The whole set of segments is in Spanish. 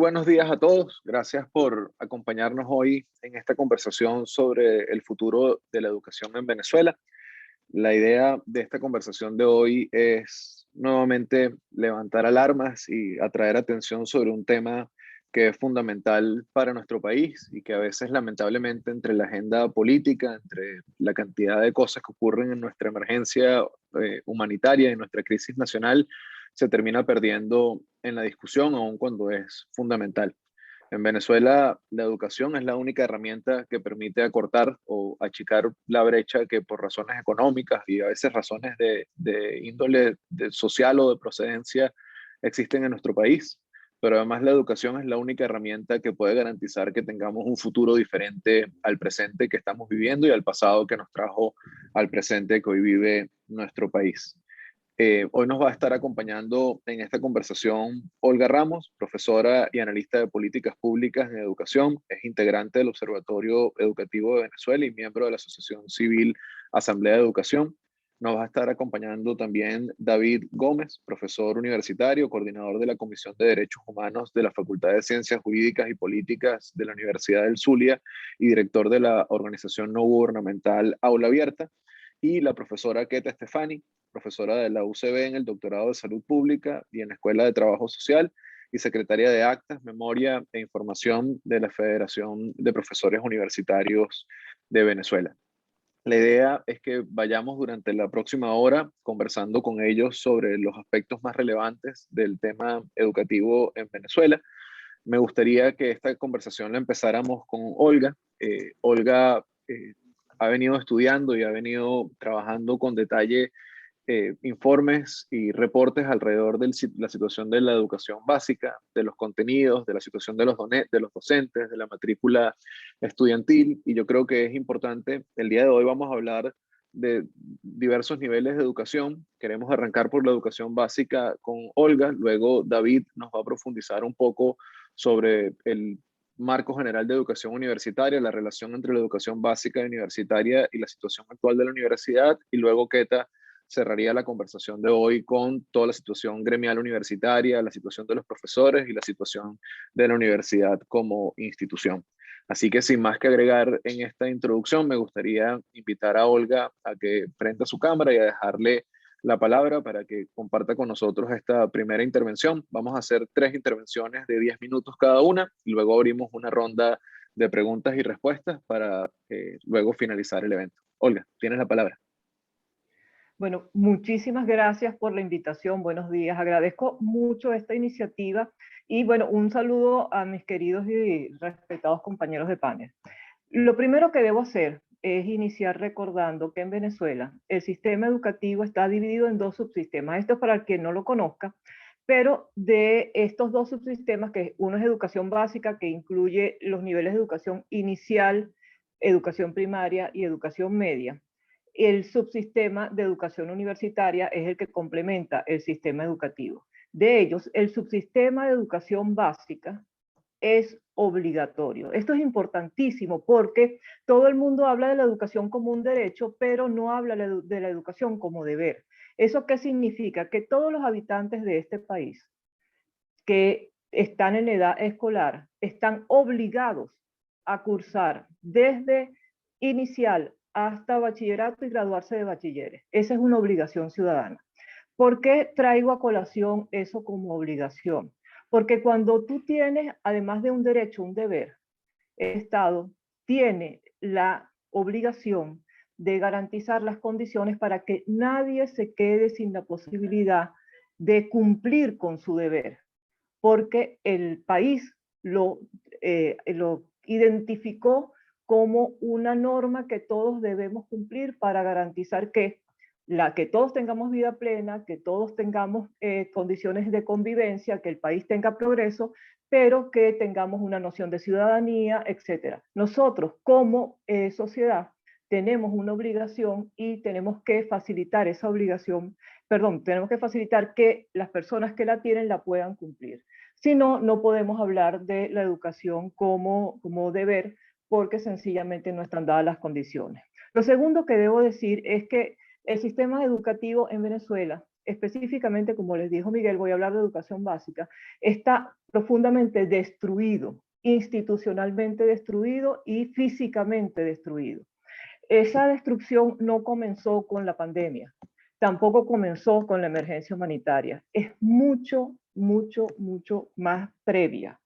Buenos días a todos. Gracias por acompañarnos hoy en esta conversación sobre el futuro de la educación en Venezuela. La idea de esta conversación de hoy es nuevamente levantar alarmas y atraer atención sobre un tema que es fundamental para nuestro país y que a veces lamentablemente entre la agenda política, entre la cantidad de cosas que ocurren en nuestra emergencia humanitaria, en nuestra crisis nacional, se termina perdiendo en la discusión, aun cuando es fundamental. En Venezuela, la educación es la única herramienta que permite acortar o achicar la brecha que por razones económicas y a veces razones de índole social o de procedencia existen en nuestro país. Pero además la educación es la única herramienta que puede garantizar que tengamos un futuro diferente al presente que estamos viviendo y al pasado que nos trajo al presente que hoy vive nuestro país. Hoy nos va a estar acompañando en esta conversación Olga Ramos, profesora y analista de políticas públicas en educación, es integrante del Observatorio Educativo de Venezuela y miembro de la Asociación Civil Asamblea de Educación. Nos va a estar acompañando también David Gómez, profesor universitario, coordinador de la Comisión de Derechos Humanos de la Facultad de Ciencias Jurídicas y Políticas de la Universidad del Zulia y director de la organización no gubernamental Aula Abierta, y la profesora Keta Stefani, profesora de la UCB en el doctorado de Salud Pública y en la Escuela de Trabajo Social y secretaria de Actas, Memoria e Información de la Federación de Profesores Universitarios de Venezuela. La idea es que vayamos durante la próxima hora conversando con ellos sobre los aspectos más relevantes del tema educativo en Venezuela. Me gustaría que esta conversación la empezáramos con Olga. Olga ha venido estudiando y ha venido trabajando con detalle informes y reportes alrededor de la situación de la educación básica, de los contenidos, de la situación de de los docentes, de la matrícula estudiantil. Y yo creo que es importante, el día de hoy vamos a hablar de diversos niveles de educación. Queremos arrancar por la educación básica con Olga, luego David nos va a profundizar un poco sobre el marco general de educación universitaria, la relación entre la educación básica y universitaria y la situación actual de la universidad, y luego Keta cerraría la conversación de hoy con toda la situación gremial universitaria, la situación de los profesores y la situación de la universidad como institución. Así que sin más que agregar en esta introducción, me gustaría invitar a Olga a que prenda su cámara y a dejarle la palabra para que comparta con nosotros esta primera intervención. Vamos a hacer 3 intervenciones de 10 minutos cada una y luego abrimos una ronda de preguntas y respuestas para luego finalizar el evento. Olga, tienes la palabra. Bueno, muchísimas gracias por la invitación. Buenos días. Agradezco mucho esta iniciativa y bueno, un saludo a mis queridos y respetados compañeros de panel. Lo primero que debo hacer es iniciar recordando que en Venezuela el sistema educativo está dividido en dos subsistemas. Esto es para el que no lo conozca, pero de estos dos subsistemas, que uno es educación básica, que incluye los niveles de educación inicial, educación primaria y educación media. El subsistema de educación universitaria es el que complementa el sistema educativo. De ellos, el subsistema de educación básica es obligatorio. Esto es importantísimo porque todo el mundo habla de la educación como un derecho, pero no habla de la educación como deber. ¿Eso qué significa? Que todos los habitantes de este país que están en edad escolar están obligados a cursar desde inicial hasta bachillerato y graduarse de bachilleres. Esa es una obligación ciudadana. ¿Por qué traigo a colación eso como obligación? Porque cuando tú tienes, además de un derecho, un deber, el Estado tiene la obligación de garantizar las condiciones para que nadie se quede sin la posibilidad de cumplir con su deber, porque el país lo identificó como una norma que todos debemos cumplir para garantizar que todos tengamos vida plena, que todos tengamos condiciones de convivencia, que el país tenga progreso, pero que tengamos una noción de ciudadanía, etc. Nosotros como sociedad tenemos una obligación y tenemos que facilitar esa obligación, perdón, tenemos que facilitar que las personas que la tienen la puedan cumplir. Si no, no podemos hablar de la educación como deber, porque sencillamente no están dadas las condiciones. Lo segundo que debo decir es que el sistema educativo en Venezuela específicamente, como les dijo Miguel, voy a hablar de educación básica, está profundamente destruido, institucionalmente destruido y físicamente destruido. Esa destrucción no comenzó con la pandemia, tampoco comenzó con la emergencia humanitaria, es mucho, mucho, mucho más previa.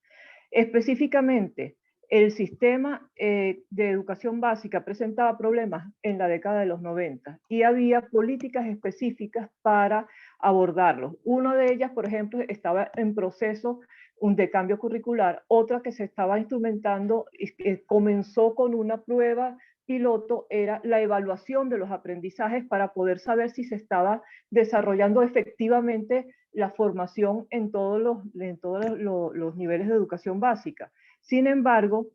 Específicamente, el sistema de educación básica presentaba problemas en la década de los 90 y había políticas específicas para abordarlos. Una de ellas, por ejemplo, estaba en proceso de cambio curricular, otra que se estaba instrumentando y que comenzó con una prueba piloto era la evaluación de los aprendizajes para poder saber si se estaba desarrollando efectivamente la formación en todos los niveles de educación básica. Sin embargo,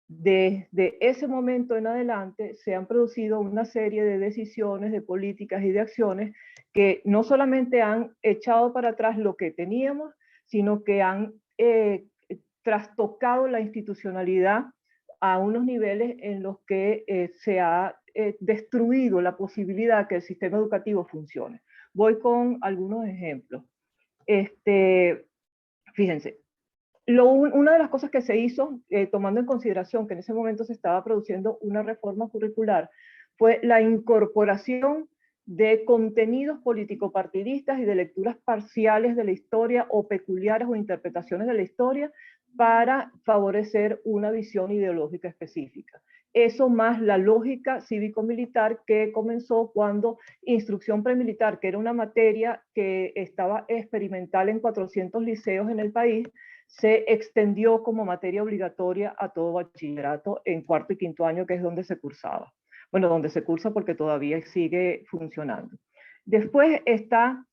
desde ese momento en adelante se han producido una serie de decisiones, de políticas y de acciones que no solamente han echado para atrás lo que teníamos, sino que han trastocado la institucionalidad a unos niveles en los que se ha destruido la posibilidad que el sistema educativo funcione. Voy con algunos ejemplos. Fíjense, una de las cosas que se hizo, tomando en consideración que en ese momento se estaba produciendo una reforma curricular, fue la incorporación de contenidos político-partidistas y de lecturas parciales de la historia o peculiares o interpretaciones de la historia para favorecer una visión ideológica específica. Eso más la lógica cívico-militar que comenzó cuando instrucción premilitar, que era una materia que estaba experimental en 400 liceos en el país, se extendió como materia obligatoria a todo bachillerato en cuarto y quinto año, que es donde se cursaba. Bueno, donde se cursa porque todavía sigue funcionando. Después está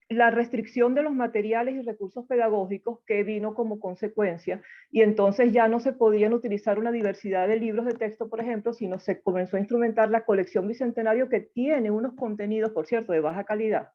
la restricción de los materiales y recursos pedagógicos que vino como consecuencia, y entonces ya no se podían utilizar una diversidad de libros de texto, por ejemplo, sino se comenzó a instrumentar la colección Bicentenario, que tiene unos contenidos, por cierto, de baja calidad,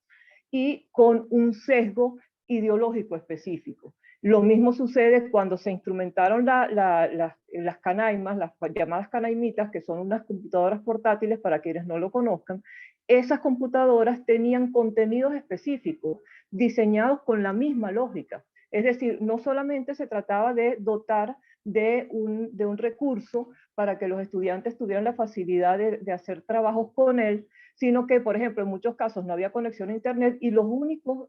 y con un sesgo ideológico específico. Lo mismo sucede cuando se instrumentaron las canaimas, las llamadas canaimitas, que son unas computadoras portátiles para quienes no lo conozcan. Esas computadoras tenían contenidos específicos diseñados con la misma lógica. Es decir, no solamente se trataba de dotar de un recurso para que los estudiantes tuvieran la facilidad de hacer trabajos con él, sino que, por ejemplo, en muchos casos no había conexión a internet y los únicos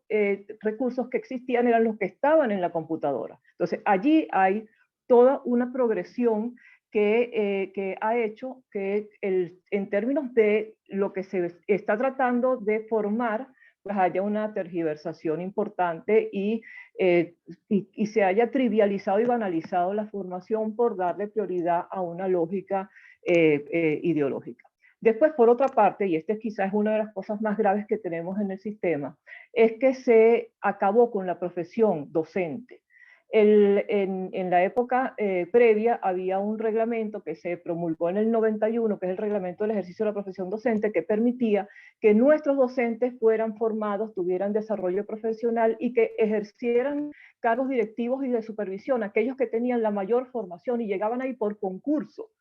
recursos que existían eran los que estaban en la computadora. Entonces, allí hay toda una progresión que ha hecho que en términos de lo que se está tratando de formar, pues haya una tergiversación importante y se haya trivializado y banalizado la formación por darle prioridad a una lógica ideológica. Después, por otra parte, y esta quizás es una de las cosas más graves que tenemos en el sistema, es que se acabó con la profesión docente. En la época previa había un reglamento que se promulgó en el 91, que es el reglamento del ejercicio de la profesión docente, que permitía que nuestros docentes fueran formados, tuvieran desarrollo profesional y que ejercieran cargos directivos y de supervisión, aquellos que tenían la mayor formación y llegaban ahí por concurso.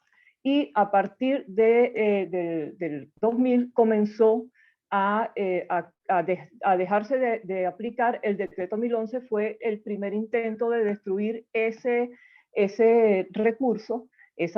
Y a partir del 2000 comenzó a dejarse de aplicar el decreto 1011. Fue el primer intento de destruir ese recurso, ese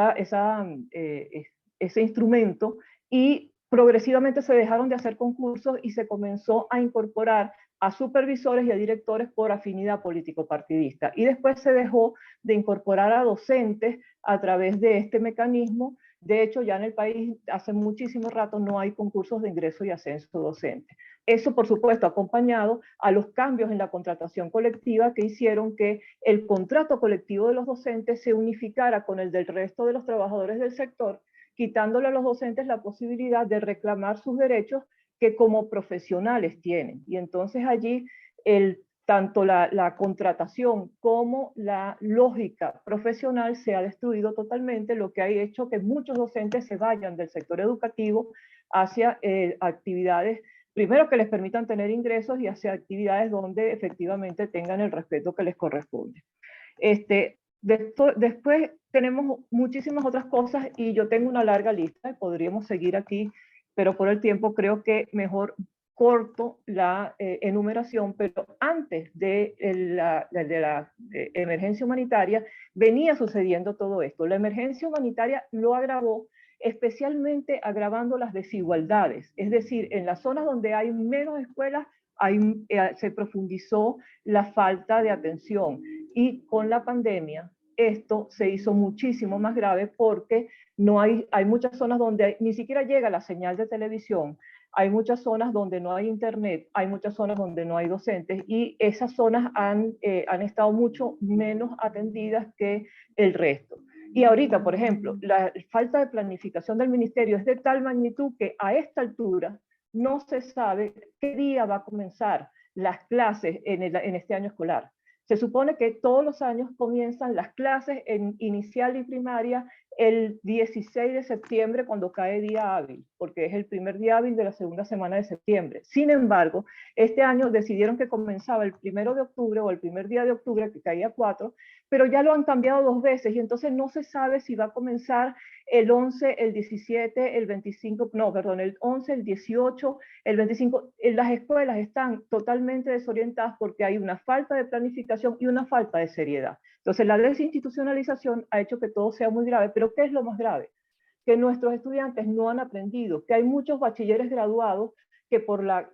instrumento, y progresivamente se dejaron de hacer concursos y se comenzó a incorporar a supervisores y a directores por afinidad político-partidista. Y después se dejó de incorporar a docentes a través de este mecanismo. De hecho, ya en el país hace muchísimo rato no hay concursos de ingreso y ascenso docente. Eso, por supuesto, acompañado a los cambios en la contratación colectiva que hicieron que el contrato colectivo de los docentes se unificara con el del resto de los trabajadores del sector, quitándole a los docentes la posibilidad de reclamar sus derechos que como profesionales tienen. Y entonces allí tanto la contratación como la lógica profesional se ha destruido totalmente, lo que ha hecho que muchos docentes se vayan del sector educativo hacia actividades, primero que les permitan tener ingresos, y hacia actividades donde efectivamente tengan el respeto que les corresponde. Después tenemos muchísimas otras cosas y yo tengo una larga lista y podríamos seguir aquí, pero por el tiempo creo que mejor corto la enumeración, pero antes de la emergencia humanitaria venía sucediendo todo esto. La emergencia humanitaria lo agravó, especialmente agravando las desigualdades, es decir, en las zonas donde hay menos escuelas se profundizó la falta de atención, y con la pandemia esto se hizo muchísimo más grave porque hay muchas zonas donde ni siquiera llega la señal de televisión, hay muchas zonas donde no hay internet, hay muchas zonas donde no hay docentes, y esas zonas han estado mucho menos atendidas que el resto. Y ahorita, por ejemplo, la falta de planificación del ministerio es de tal magnitud que a esta altura no se sabe qué día va a comenzar las clases en este año escolar. Se supone que todos los años comienzan las clases en inicial y primaria el 16 de septiembre, cuando cae día hábil, porque es el primer día hábil de la segunda semana de septiembre. Sin embargo, este año decidieron que comenzaba el 1 de octubre o el primer día de octubre, que caía 4, pero ya lo han cambiado 2 veces y entonces no se sabe si va a comenzar el 11, el 17, el 25, no, perdón, el 11, el 18, el 25. Las escuelas están totalmente desorientadas porque hay una falta de planificación y una falta de seriedad. Entonces, la desinstitucionalización ha hecho que todo sea muy grave, pero ¿qué es lo más grave? Que nuestros estudiantes no han aprendido, que hay muchos bachilleres graduados que por la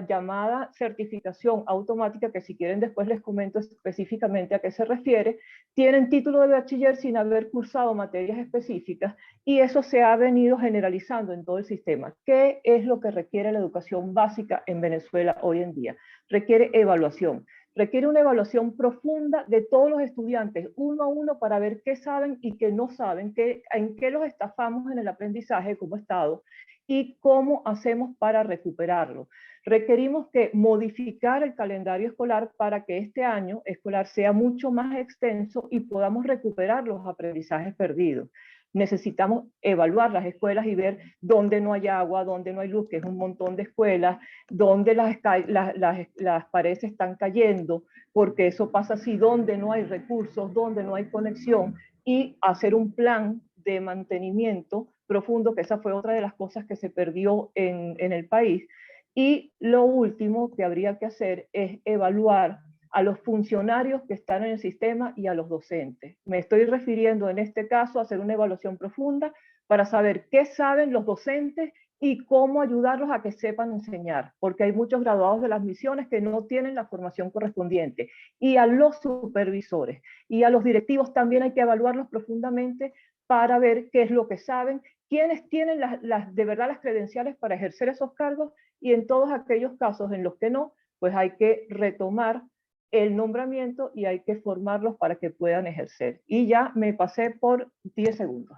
llamada certificación automática, que si quieren después les comento específicamente a qué se refiere, tienen título de bachiller sin haber cursado materias específicas, y eso se ha venido generalizando en todo el sistema. ¿Qué es lo que requiere la educación básica en Venezuela hoy en día? Requiere evaluación. Requiere una evaluación profunda de todos los estudiantes, uno a uno, para ver qué saben y qué no saben, en qué los estafamos en el aprendizaje como Estado y cómo hacemos para recuperarlo. Requerimos que modificar el calendario escolar para que este año escolar sea mucho más extenso y podamos recuperar los aprendizajes perdidos. Necesitamos evaluar las escuelas y ver dónde no hay agua, dónde no hay luz, que es un montón de escuelas, dónde las paredes están cayendo, porque eso pasa así, donde no hay recursos, donde no hay conexión, y hacer un plan de mantenimiento profundo, que esa fue otra de las cosas que se perdió en el país. Y lo último que habría que hacer es evaluar a los funcionarios que están en el sistema y a los docentes. Me estoy refiriendo en este caso a hacer una evaluación profunda para saber qué saben los docentes y cómo ayudarlos a que sepan enseñar, porque hay muchos graduados de las misiones que no tienen la formación correspondiente, y a los supervisores y a los directivos también hay que evaluarlos profundamente para ver qué es lo que saben, quiénes tienen de verdad las credenciales para ejercer esos cargos, y en todos aquellos casos en los que no, pues hay que retomar el nombramiento y hay que formarlos para que puedan ejercer. Y ya me pasé por 10 segundos.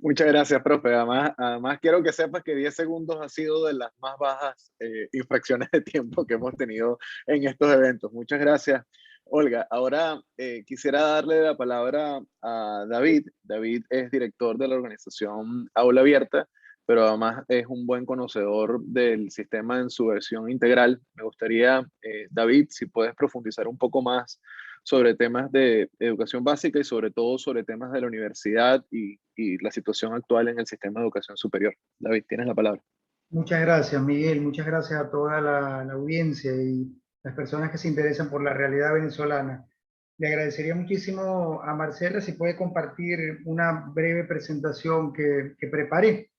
Muchas gracias, profe. Además, quiero que sepas que 10 segundos ha sido de las más bajas infracciones de tiempo que hemos tenido en estos eventos. Muchas gracias, Olga. Ahora quisiera darle la palabra a David. David es director de la organización Aula Abierta, pero además es un buen conocedor del sistema en su versión integral. Me gustaría, David, si puedes profundizar un poco más sobre temas de educación básica y sobre todo sobre temas de la universidad y la situación actual en el sistema de educación superior. David, tienes la palabra. Muchas gracias, Miguel. Muchas gracias a toda la audiencia y las personas que se interesan por la realidad venezolana. Le agradecería muchísimo a Marcela si puede compartir una breve presentación que preparé,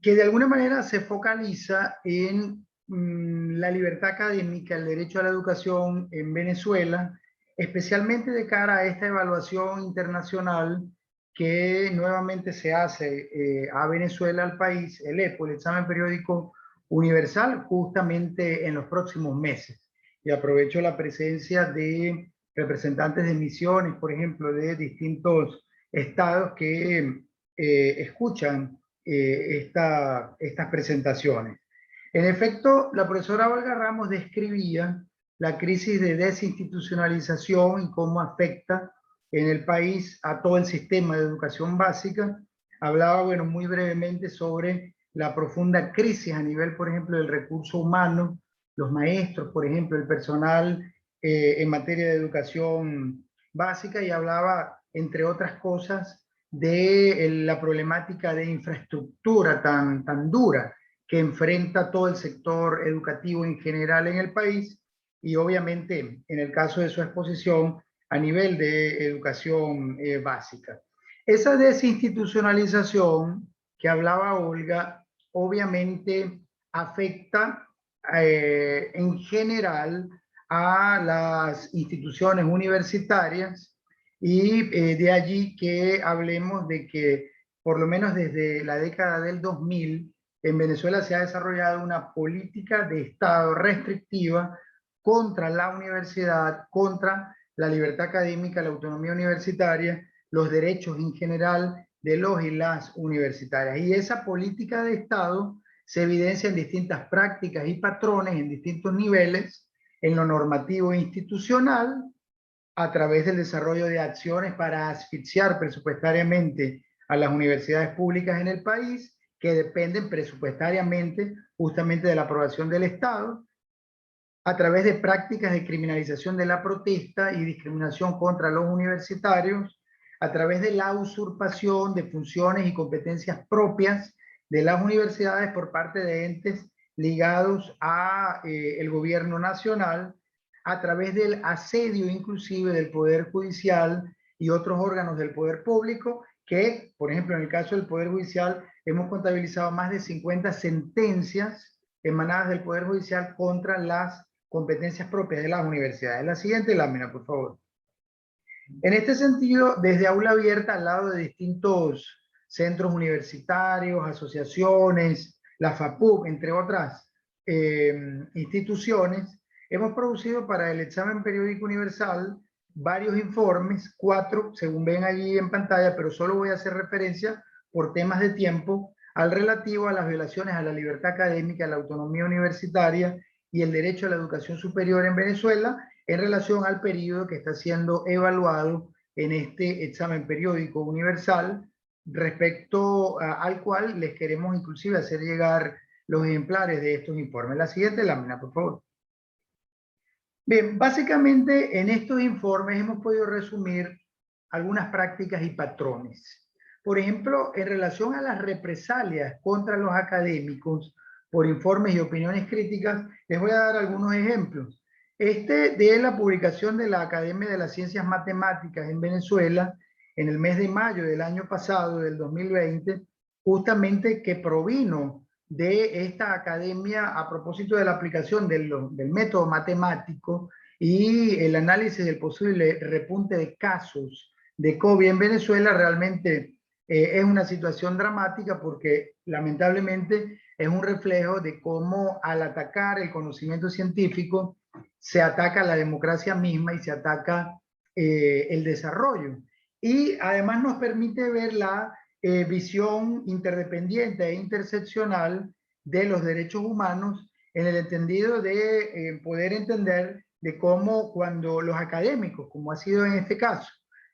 que de alguna manera se focaliza en la libertad académica, el derecho a la educación en Venezuela, especialmente de cara a esta evaluación internacional que nuevamente se hace a Venezuela, al país, el EPO, el Examen Periódico Universal, justamente en los próximos meses. Y aprovecho la presencia de representantes de misiones, por ejemplo, de distintos estados que escuchan estas presentaciones. En efecto, la profesora Olga Ramos describía la crisis de desinstitucionalización y cómo afecta en el país a todo el sistema de educación básica. Hablaba, bueno, muy brevemente sobre la profunda crisis a nivel, por ejemplo, del recurso humano, los maestros, por ejemplo, el personal en materia de educación básica, y hablaba, entre otras cosas, de la problemática de infraestructura tan dura que enfrenta todo el sector educativo en general en el país y obviamente en el caso de su exposición a nivel de educación básica. Esa desinstitucionalización que hablaba Olga obviamente afecta en general a las instituciones universitarias y de allí que hablemos de que por lo menos desde la década del 2000 en Venezuela se ha desarrollado una política de Estado restrictiva contra la universidad, contra la libertad académica, la autonomía universitaria, los derechos en general de los y las universitarias. Y esa política de Estado se evidencia en distintas prácticas y patrones en distintos niveles, en lo normativo e institucional, a través del desarrollo de acciones para asfixiar presupuestariamente a las universidades públicas en el país, que dependen presupuestariamente justamente de la aprobación del Estado, a través de prácticas de criminalización de la protesta y discriminación contra los universitarios, a través de la usurpación de funciones y competencias propias de las universidades por parte de entes ligados a el gobierno nacional, a través del asedio inclusive del Poder Judicial y otros órganos del poder público que, por ejemplo, en el caso del Poder Judicial, hemos contabilizado más de 50 sentencias emanadas del Poder Judicial contra las competencias propias de las universidades. La siguiente lámina, por favor. En este sentido, desde Aula Abierta, al lado de distintos centros universitarios, asociaciones, la FAPUB, entre otras instituciones, hemos producido para el examen periódico universal varios informes, 4, según ven allí en pantalla, pero solo voy a hacer referencia por temas de tiempo al relativo a las violaciones a la libertad académica, a la autonomía universitaria y el derecho a la educación superior en Venezuela en relación al periodo que está siendo evaluado en este examen periódico universal, respecto al cual les queremos inclusive hacer llegar los ejemplares de estos informes. La siguiente lámina, por favor. Bien, básicamente en estos informes hemos podido resumir algunas prácticas y patrones. Por ejemplo, en relación a las represalias contra los académicos por informes y opiniones críticas, les voy a dar algunos ejemplos. De la publicación de la Academia de las Ciencias Matemáticas en Venezuela en el mes de mayo del año pasado, del 2020, justamente que provino de esta academia a propósito de la aplicación del método matemático y el análisis del posible repunte de casos de COVID en Venezuela. Realmente es una situación dramática porque lamentablemente es un reflejo de cómo al atacar el conocimiento científico se ataca la democracia misma y se ataca el desarrollo. Y además nos permite ver la visión interdependiente e interseccional de los derechos humanos en el entendido de poder entender de cómo cuando los académicos, como ha sido en este caso,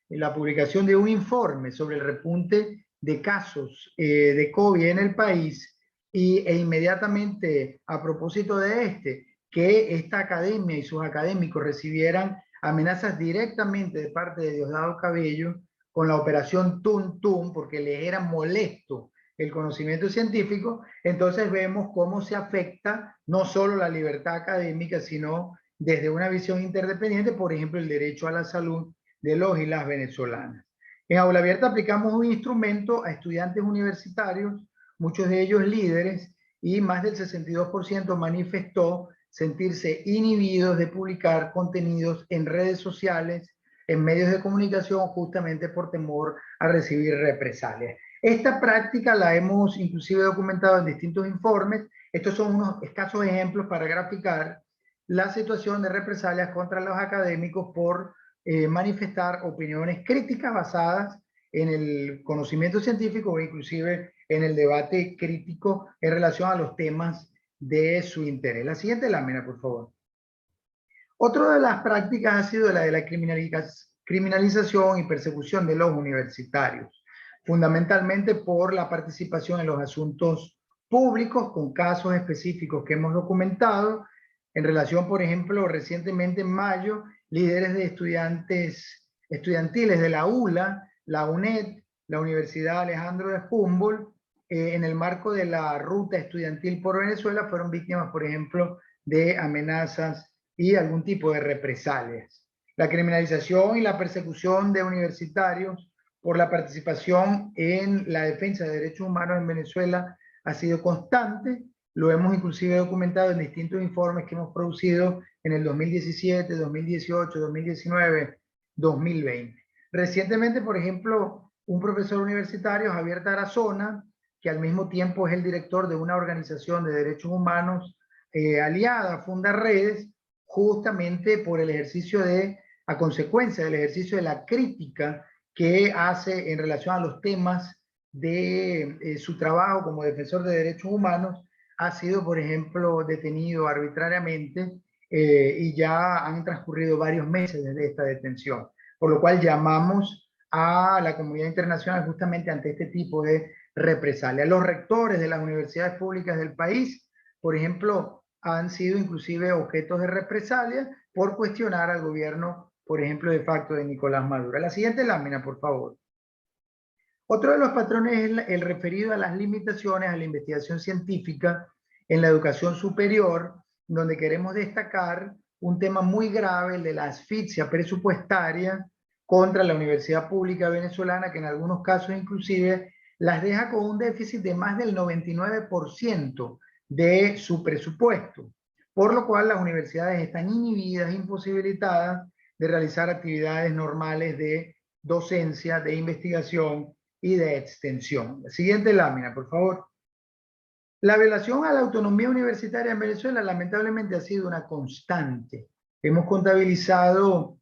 en la publicación de un informe sobre el repunte de casos de COVID en el país e inmediatamente a propósito de que esta academia y sus académicos recibieran amenazas directamente de parte de Diosdado Cabello con la operación Tum Tum, porque les era molesto el conocimiento científico, entonces vemos cómo se afecta no solo la libertad académica, sino desde una visión interdependiente, por ejemplo, el derecho a la salud de los y las venezolanas. En Aula Abierta aplicamos un instrumento a estudiantes universitarios, muchos de ellos líderes, y más del 62% manifestó sentirse inhibidos de publicar contenidos en redes sociales, en medios de comunicación, justamente por temor a recibir represalias. Esta práctica la hemos inclusive documentado en distintos informes. Estos son unos escasos ejemplos para graficar la situación de represalias contra los académicos por manifestar opiniones críticas basadas en el conocimiento científico o inclusive en el debate crítico en relación a los temas de su interés. La siguiente lámina, por favor. Otra de las prácticas ha sido la de la criminalización y persecución de los universitarios, fundamentalmente por la participación en los asuntos públicos con casos específicos que hemos documentado en relación, por ejemplo, recientemente en mayo, líderes de estudiantiles de la ULA, la UNED, la Universidad Alejandro de Humboldt, en el marco de la ruta estudiantil por Venezuela fueron víctimas, por ejemplo, de amenazas y algún tipo de represalias. La criminalización y la persecución de universitarios por la participación en la defensa de derechos humanos en Venezuela ha sido constante. Lo hemos inclusive documentado en distintos informes que hemos producido en el 2017, 2018, 2019, 2020. Recientemente, por ejemplo, un profesor universitario, Javier Tarazona, que al mismo tiempo es el director de una organización de derechos humanos aliada a Fundaredes, justamente por el ejercicio a consecuencia del ejercicio de la crítica que hace en relación a los temas de su trabajo como defensor de derechos humanos, ha sido, por ejemplo, detenido arbitrariamente y ya han transcurrido varios meses desde esta detención. Por lo cual llamamos a la comunidad internacional justamente ante este tipo de represalia. Los rectores de las universidades públicas del país, por ejemplo, han sido inclusive objetos de represalia por cuestionar al gobierno, por ejemplo, de facto de Nicolás Maduro. La siguiente lámina, por favor. Otro de los patrones es el referido a las limitaciones a la investigación científica en la educación superior, donde queremos destacar un tema muy grave, el de la asfixia presupuestaria contra la Universidad Pública Venezolana, que en algunos casos inclusive las deja con un déficit de más del 99% de su presupuesto, por lo cual las universidades están inhibidas, imposibilitadas de realizar actividades normales de docencia, de investigación y de extensión. La siguiente lámina, por favor. La violación a la autonomía universitaria en Venezuela lamentablemente ha sido una constante. Hemos contabilizado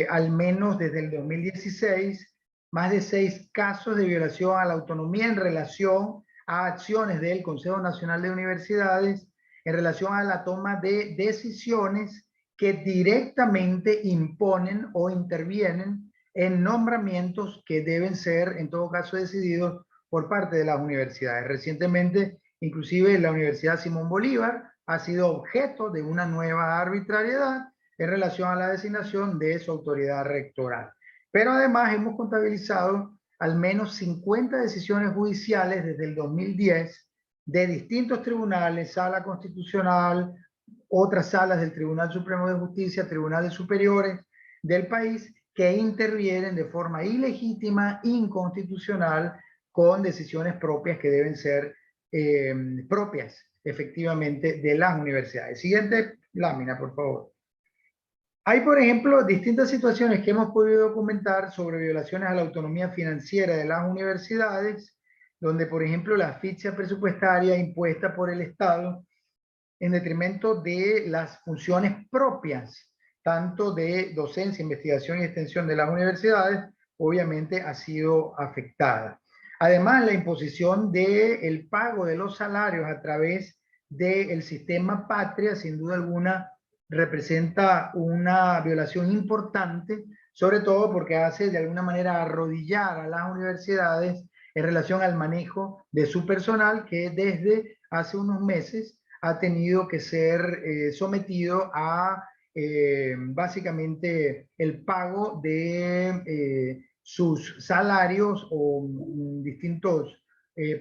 al menos desde el 2016 más de 6 casos de violación a la autonomía en relación a acciones del Consejo Nacional de Universidades en relación a la toma de decisiones que directamente imponen o intervienen en nombramientos que deben ser, en todo caso, decididos por parte de las universidades. Recientemente, inclusive la Universidad Simón Bolívar ha sido objeto de una nueva arbitrariedad en relación a la designación de su autoridad rectoral. Pero además hemos contabilizado al menos 50 decisiones judiciales desde el 2010 de distintos tribunales, Sala Constitucional, otras salas del Tribunal Supremo de Justicia, tribunales superiores del país, que intervienen de forma ilegítima, inconstitucional, con decisiones propias que deben ser propias, efectivamente, de las universidades. Siguiente lámina, por favor. Hay, por ejemplo, distintas situaciones que hemos podido documentar sobre violaciones a la autonomía financiera de las universidades, donde, por ejemplo, la asfixia presupuestaria impuesta por el Estado en detrimento de las funciones propias, tanto de docencia, investigación y extensión de las universidades, obviamente ha sido afectada. Además, la imposición del pago de los salarios a través del sistema Patria, sin duda alguna, representa una violación importante, sobre todo porque hace de alguna manera arrodillar a las universidades en relación al manejo de su personal, que desde hace unos meses ha tenido que ser sometido a básicamente el pago de sus salarios o distintos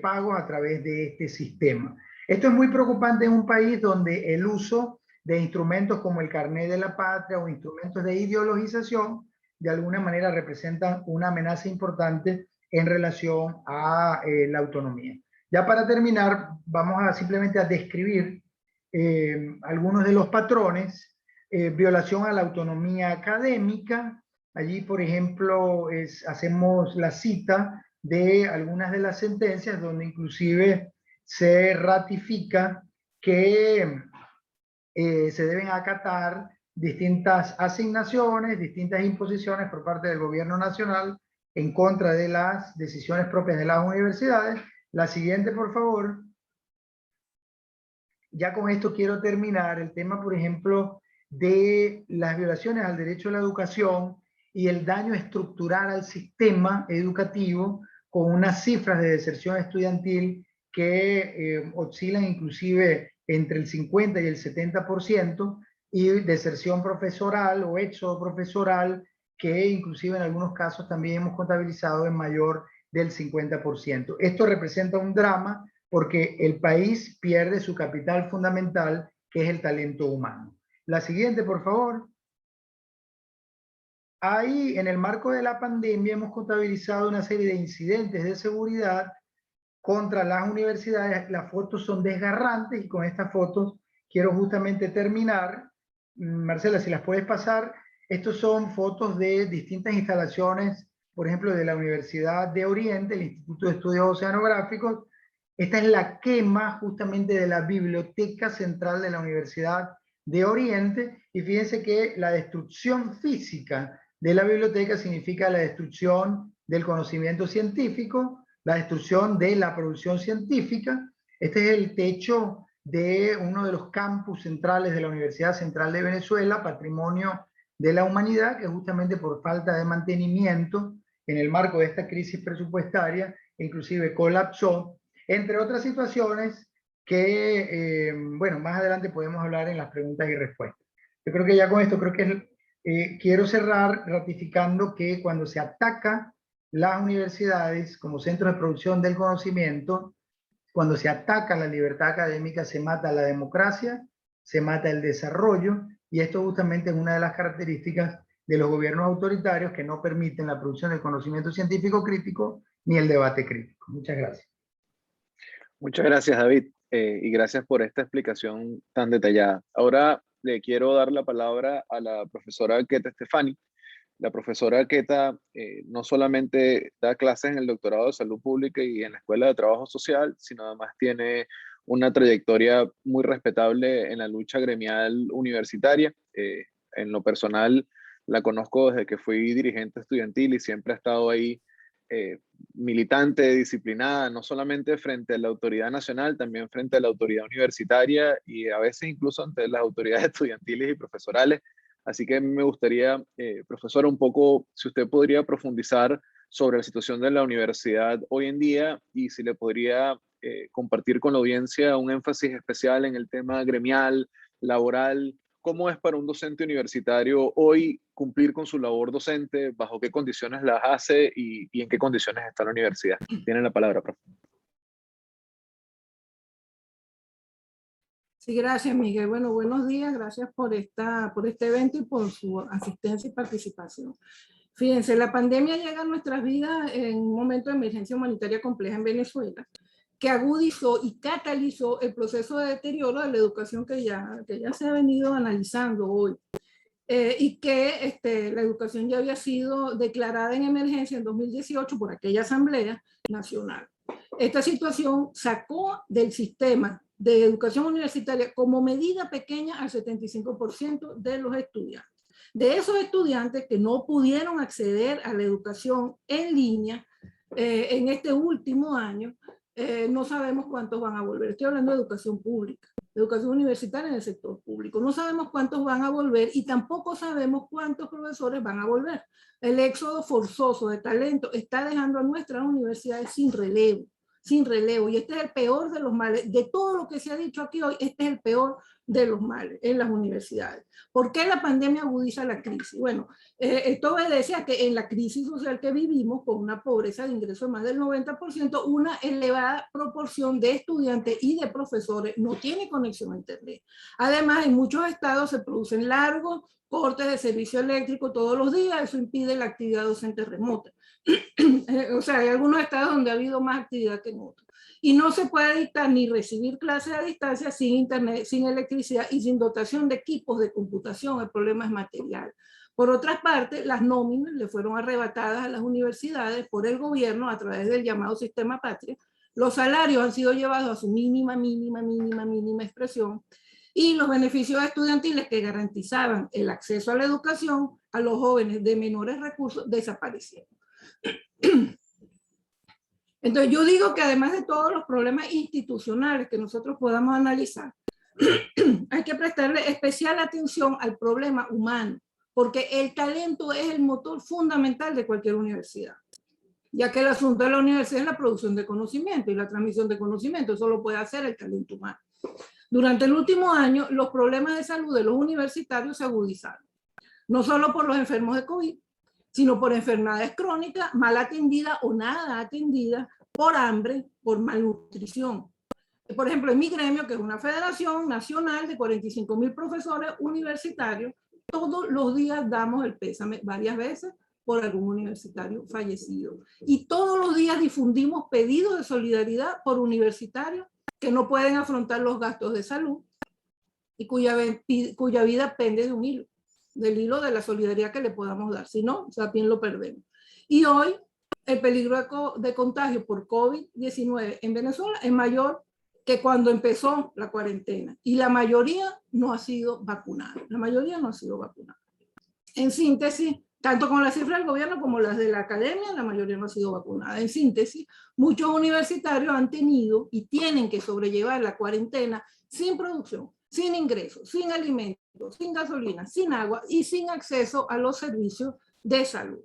pagos a través de este sistema. Esto es muy preocupante en un país donde el uso de instrumentos como el carnet de la patria o instrumentos de ideologización de alguna manera representan una amenaza importante en relación a la autonomía. Ya para terminar, vamos a simplemente a describir algunos de los patrones. Violación a la autonomía académica. Allí, por ejemplo, hacemos la cita de algunas de las sentencias donde inclusive se ratifica que se deben acatar distintas asignaciones, distintas imposiciones por parte del gobierno nacional en contra de las decisiones propias de las universidades. La siguiente, por favor. Ya con esto quiero terminar el tema, por ejemplo, de las violaciones al derecho a la educación y el daño estructural al sistema educativo, con unas cifras de deserción estudiantil que oscilan inclusive entre el 50 y el 70%, y deserción profesoral o éxodo profesoral, que inclusive en algunos casos también hemos contabilizado en mayor del 50%. Esto representa un drama porque el país pierde su capital fundamental, que es el talento humano. La siguiente, por favor. Ahí, en el marco de la pandemia, hemos contabilizado una serie de incidentes de seguridad contra las universidades. Las fotos son desgarrantes y con estas fotos quiero justamente terminar. Marcela, si las puedes pasar. Estos son fotos de distintas instalaciones, por ejemplo, de la Universidad de Oriente, el Instituto de Estudios Oceanográficos. Esta es la quema justamente de la Biblioteca Central de la Universidad de Oriente, y fíjense que la destrucción física de la biblioteca significa la destrucción del conocimiento científico, la destrucción de la producción científica. Este es el techo de uno de los campus centrales de la Universidad Central de Venezuela, patrimonio de la humanidad, que justamente por falta de mantenimiento en el marco de esta crisis presupuestaria, inclusive colapsó, entre otras situaciones que, bueno, más adelante podemos hablar en las preguntas y respuestas. Yo creo que ya con esto, quiero cerrar ratificando que cuando se ataca las universidades como centros de producción del conocimiento, cuando se ataca la libertad académica, se mata la democracia, se mata el desarrollo, y esto justamente es una de las características de los gobiernos autoritarios que no permiten la producción del conocimiento científico crítico ni el debate crítico. Muchas gracias. Muchas gracias, David, y gracias por esta explicación tan detallada. Ahora le quiero dar la palabra a la profesora Keta Stefani. La profesora Keta no solamente da clases en el doctorado de Salud Pública y en la Escuela de Trabajo Social, sino además tiene una trayectoria muy respetable en la lucha gremial universitaria. En lo personal, la conozco desde que fui dirigente estudiantil y siempre ha estado ahí militante, disciplinada, no solamente frente a la autoridad nacional, también frente a la autoridad universitaria y a veces incluso ante las autoridades estudiantiles y profesorales. Así que me gustaría, profesora, un poco, si usted podría profundizar sobre la situación de la universidad hoy en día y si le podría compartir con la audiencia un énfasis especial en el tema gremial, laboral. ¿Cómo es para un docente universitario hoy cumplir con su labor docente? ¿Bajo qué condiciones las hace y en qué condiciones está la universidad? Tienen la palabra, profe. Sí, gracias, Miguel. Bueno, buenos días. Gracias por este evento y por su asistencia y participación. Fíjense, la pandemia llega a nuestras vidas en un momento de emergencia humanitaria compleja en Venezuela, que agudizó y catalizó el proceso de deterioro de la educación que ya se ha venido analizando hoy. Y que la educación ya había sido declarada en emergencia en 2018 por aquella Asamblea Nacional. Esta situación sacó del sistema de educación universitaria como medida pequeña al 75% de los estudiantes. De esos estudiantes que no pudieron acceder a la educación en línea en este último año, no sabemos cuántos van a volver. Estoy hablando de educación pública, educación universitaria en el sector público. No sabemos cuántos van a volver y tampoco sabemos cuántos profesores van a volver. El éxodo forzoso de talento está dejando a nuestras universidades sin relevo. Y este es el peor de los males. De todo lo que se ha dicho aquí hoy, este es el peor de los males en las universidades. ¿Por qué la pandemia agudiza la crisis? Bueno, esto obedece a que en la crisis social que vivimos, con una pobreza de ingresos de más del 90%, una elevada proporción de estudiantes y de profesores no tiene conexión a internet. Además, en muchos estados se producen largos cortes de servicio eléctrico todos los días, eso impide la actividad docente remota. O sea, hay algunos estados donde ha habido más actividad que en otros. Y no se puede dictar ni recibir clases a distancia sin internet, sin electricidad y sin dotación de equipos de computación. El problema es material. Por otra parte, las nóminas le fueron arrebatadas a las universidades por el gobierno a través del llamado Sistema Patria. Los salarios han sido llevados a su mínima expresión. Y los beneficios estudiantiles que garantizaban el acceso a la educación a los jóvenes de menores recursos desaparecieron. Entonces yo digo que además de todos los problemas institucionales que nosotros podamos analizar, hay que prestarle especial atención al problema humano, porque el talento es el motor fundamental de cualquier universidad, ya que el asunto de la universidad es la producción de conocimiento y la transmisión de conocimiento, eso lo puede hacer el talento humano. Durante el último año, los problemas de salud de los universitarios se agudizaron, no solo por los enfermos de COVID, sino por enfermedades crónicas, mal atendidas o nada atendidas, por hambre, por malnutrición. Por ejemplo, en mi gremio, que es una federación nacional de 45.000 profesores universitarios, todos los días damos el pésame varias veces por algún universitario fallecido. Y todos los días difundimos pedidos de solidaridad por universitarios que no pueden afrontar los gastos de salud y cuya vida pende de un hilo, del hilo de la solidaridad que le podamos dar. Si no, también lo perdemos. Y hoy el peligro de contagio por COVID-19 en Venezuela es mayor que cuando empezó la cuarentena. Y la mayoría no ha sido vacunada. La mayoría no ha sido vacunada. En síntesis, tanto con las cifras del gobierno como las de la academia, la mayoría no ha sido vacunada. En síntesis, muchos universitarios han tenido y tienen que sobrellevar la cuarentena sin producción, sin ingresos, sin alimentos, sin gasolina, sin agua y sin acceso a los servicios de salud.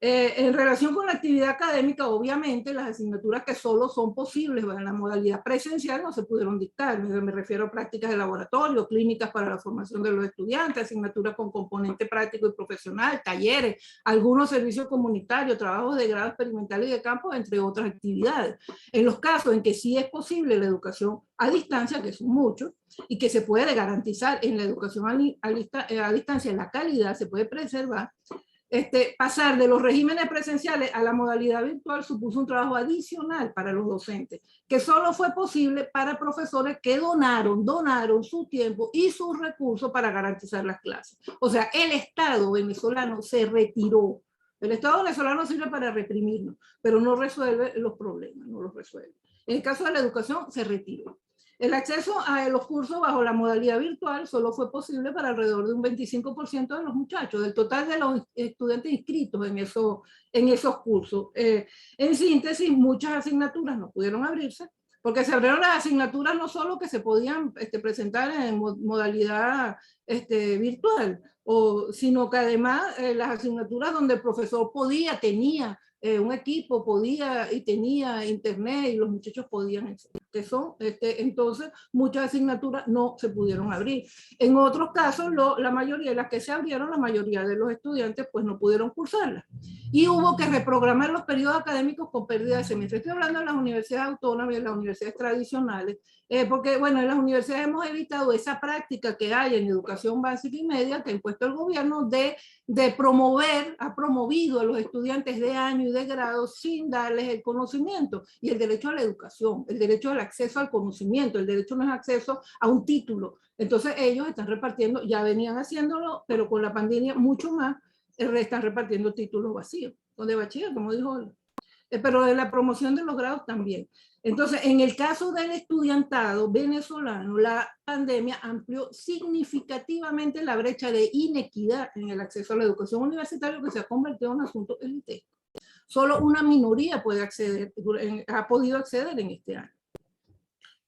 En relación con la actividad académica, obviamente las asignaturas que solo son posibles en la modalidad presencial no se pudieron dictar. Me refiero a prácticas de laboratorio, clínicas para la formación de los estudiantes, asignaturas con componente práctico y profesional, talleres, algunos servicios comunitarios, trabajos de grado experimental y de campo, entre otras actividades. En los casos en que sí es posible la educación a distancia, que son muchos, y que se puede garantizar en la educación a distancia la calidad, se puede preservar, pasar de los regímenes presenciales a la modalidad virtual supuso un trabajo adicional para los docentes, que solo fue posible para profesores que donaron su tiempo y sus recursos para garantizar las clases. O sea, el Estado venezolano se retiró. El Estado venezolano sirve para reprimirnos, pero no resuelve los problemas, no los resuelve. En el caso de la educación, se retiró. El acceso a los cursos bajo la modalidad virtual solo fue posible para alrededor de un 25% de los muchachos, del total de los estudiantes inscritos en esos cursos. En síntesis, muchas asignaturas no pudieron abrirse, porque se abrieron las asignaturas no solo que se podían presentar en modalidad virtual, sino que además las asignaturas donde el profesor tenía un equipo, y tenía internet y los muchachos podían, entonces muchas asignaturas no se pudieron abrir. En otros casos, la mayoría de las que se abrieron, la mayoría de los estudiantes pues no pudieron cursarlas. Y hubo que reprogramar los periodos académicos con pérdida de semestre. Estoy hablando de las universidades autónomas y de las universidades tradicionales, porque bueno, en las universidades hemos evitado esa práctica que hay en educación básica y media que ha impuesto el gobierno ha promovido a los estudiantes de año y de grado sin darles el conocimiento y el derecho a la educación, el derecho al acceso al conocimiento. El derecho no es acceso a un título. Entonces ellos están repartiendo, ya venían haciéndolo, pero con la pandemia mucho más, están repartiendo títulos vacíos, o de bachiller, como dijo, pero de la promoción de los grados también. Entonces, en el caso del estudiantado venezolano, la pandemia amplió significativamente la brecha de inequidad en el acceso a la educación universitaria, que se ha convertido en un asunto elitesco. Solo una minoría ha podido acceder en este año.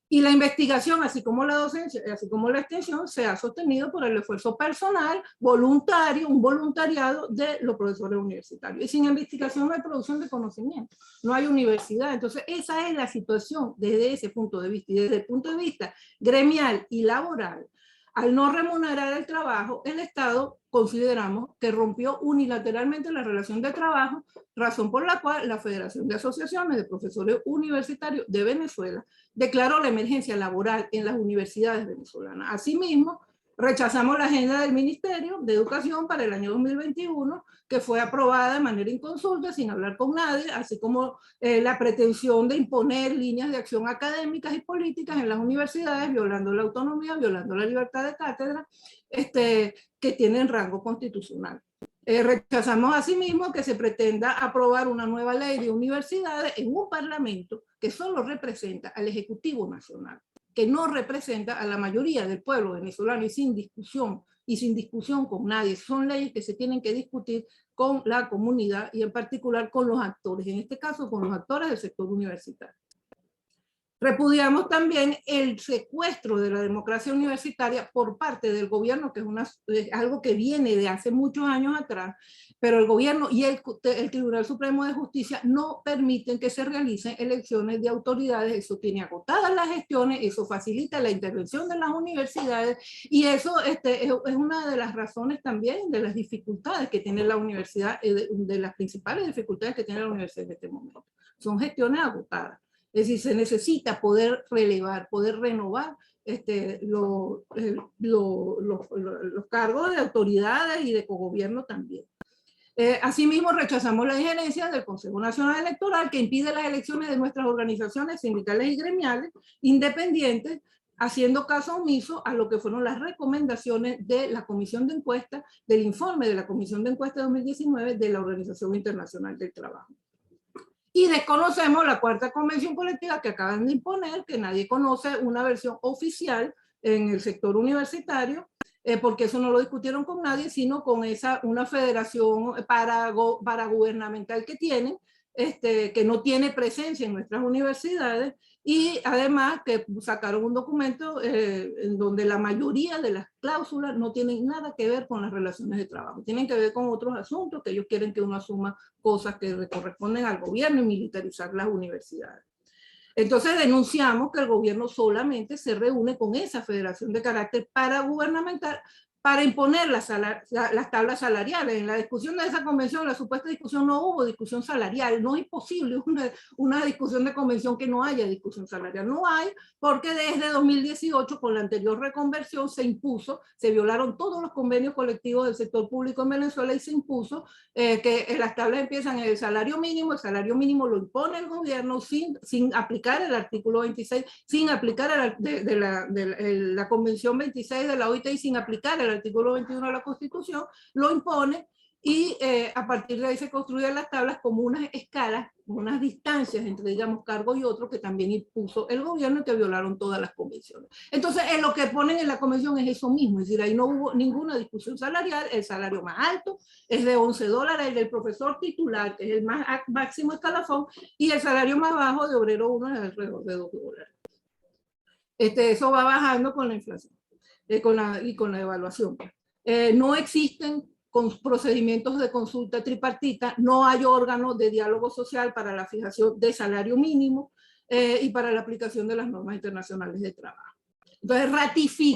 Y la investigación, así como la docencia, así como la extensión, se ha sostenido por el esfuerzo personal, voluntario, un voluntariado de los profesores universitarios. Y sin investigación no hay producción de conocimiento, no hay universidad. Entonces, esa es la situación desde ese punto de vista. Y desde el punto de vista gremial y laboral, al no remunerar el trabajo, el Estado consideramos que rompió unilateralmente la relación de trabajo, razón por la cual la Federación de Asociaciones de Profesores Universitarios de Venezuela declaró la emergencia laboral en las universidades venezolanas. Asimismo, rechazamos la agenda del Ministerio de Educación para el año 2021, que fue aprobada de manera inconsulta, sin hablar con nadie, así como la pretensión de imponer líneas de acción académicas y políticas en las universidades, violando la autonomía, violando la libertad de cátedra, que tienen rango constitucional. Rechazamos asimismo que se pretenda aprobar una nueva ley de universidades en un parlamento que solo representa al Ejecutivo Nacional, que no representa a la mayoría del pueblo venezolano y sin discusión con nadie. Son leyes que se tienen que discutir con la comunidad y en particular con los actores, en este caso con los actores del sector universitario. Repudiamos también el secuestro de la democracia universitaria por parte del gobierno, que es algo que viene de hace muchos años atrás, pero el gobierno y el Tribunal Supremo de Justicia no permiten que se realicen elecciones de autoridades. Eso tiene agotadas las gestiones, eso facilita la intervención de las universidades, y eso es una de las razones también de las dificultades que tiene la universidad, de las principales dificultades que tiene la universidad en este momento. Son gestiones agotadas. Es decir, se necesita poder relevar, poder renovar los cargos de autoridades y de cogobierno también. Asimismo, rechazamos la injerencia del Consejo Nacional Electoral, que impide las elecciones de nuestras organizaciones sindicales y gremiales independientes, haciendo caso omiso a lo que fueron las recomendaciones de la Comisión de Encuesta, del informe de la Comisión de Encuesta 2019 de la Organización Internacional del Trabajo. Y desconocemos la cuarta convención colectiva que acaban de imponer, que nadie conoce una versión oficial en el sector universitario, porque eso no lo discutieron con nadie, sino con una federación paragubernamental que tienen, que no tiene presencia en nuestras universidades, y además que sacaron un documento en donde la mayoría de las cláusulas no tienen nada que ver con las relaciones de trabajo, tienen que ver con otros asuntos, que ellos quieren que uno asuma cosas que le corresponden al gobierno y militarizar las universidades. Entonces denunciamos que el gobierno solamente se reúne con esa federación de carácter paragubernamental para imponer las tablas salariales. En la discusión de esa convención, la supuesta discusión, no hubo discusión salarial. No es posible una discusión de convención que no haya discusión salarial. No hay, porque desde 2018, con la anterior reconversión, se impuso, se violaron todos los convenios colectivos del sector público en Venezuela, y se impuso que las tablas empiezan en el salario mínimo lo impone el gobierno sin aplicar el artículo 26, sin aplicar la convención 26 de la OIT, y sin aplicar el artículo 21 de la Constitución, lo impone, y a partir de ahí se construyen las tablas como unas escalas, unas distancias entre, digamos, cargo y otro, que también impuso el gobierno y que violaron todas las convenciones. Entonces, lo que ponen en la convención es eso mismo, es decir, ahí no hubo ninguna discusión salarial. El salario más alto es de $11, el del profesor titular, que es el máximo escalafón, y el salario más bajo de obrero 1 es alrededor de $2. Eso va bajando con la inflación y con la evaluación. No existen procedimientos de consulta tripartita, no hay órganos de diálogo social para la fijación de salario mínimo y para la aplicación de las normas internacionales de trabajo. Entonces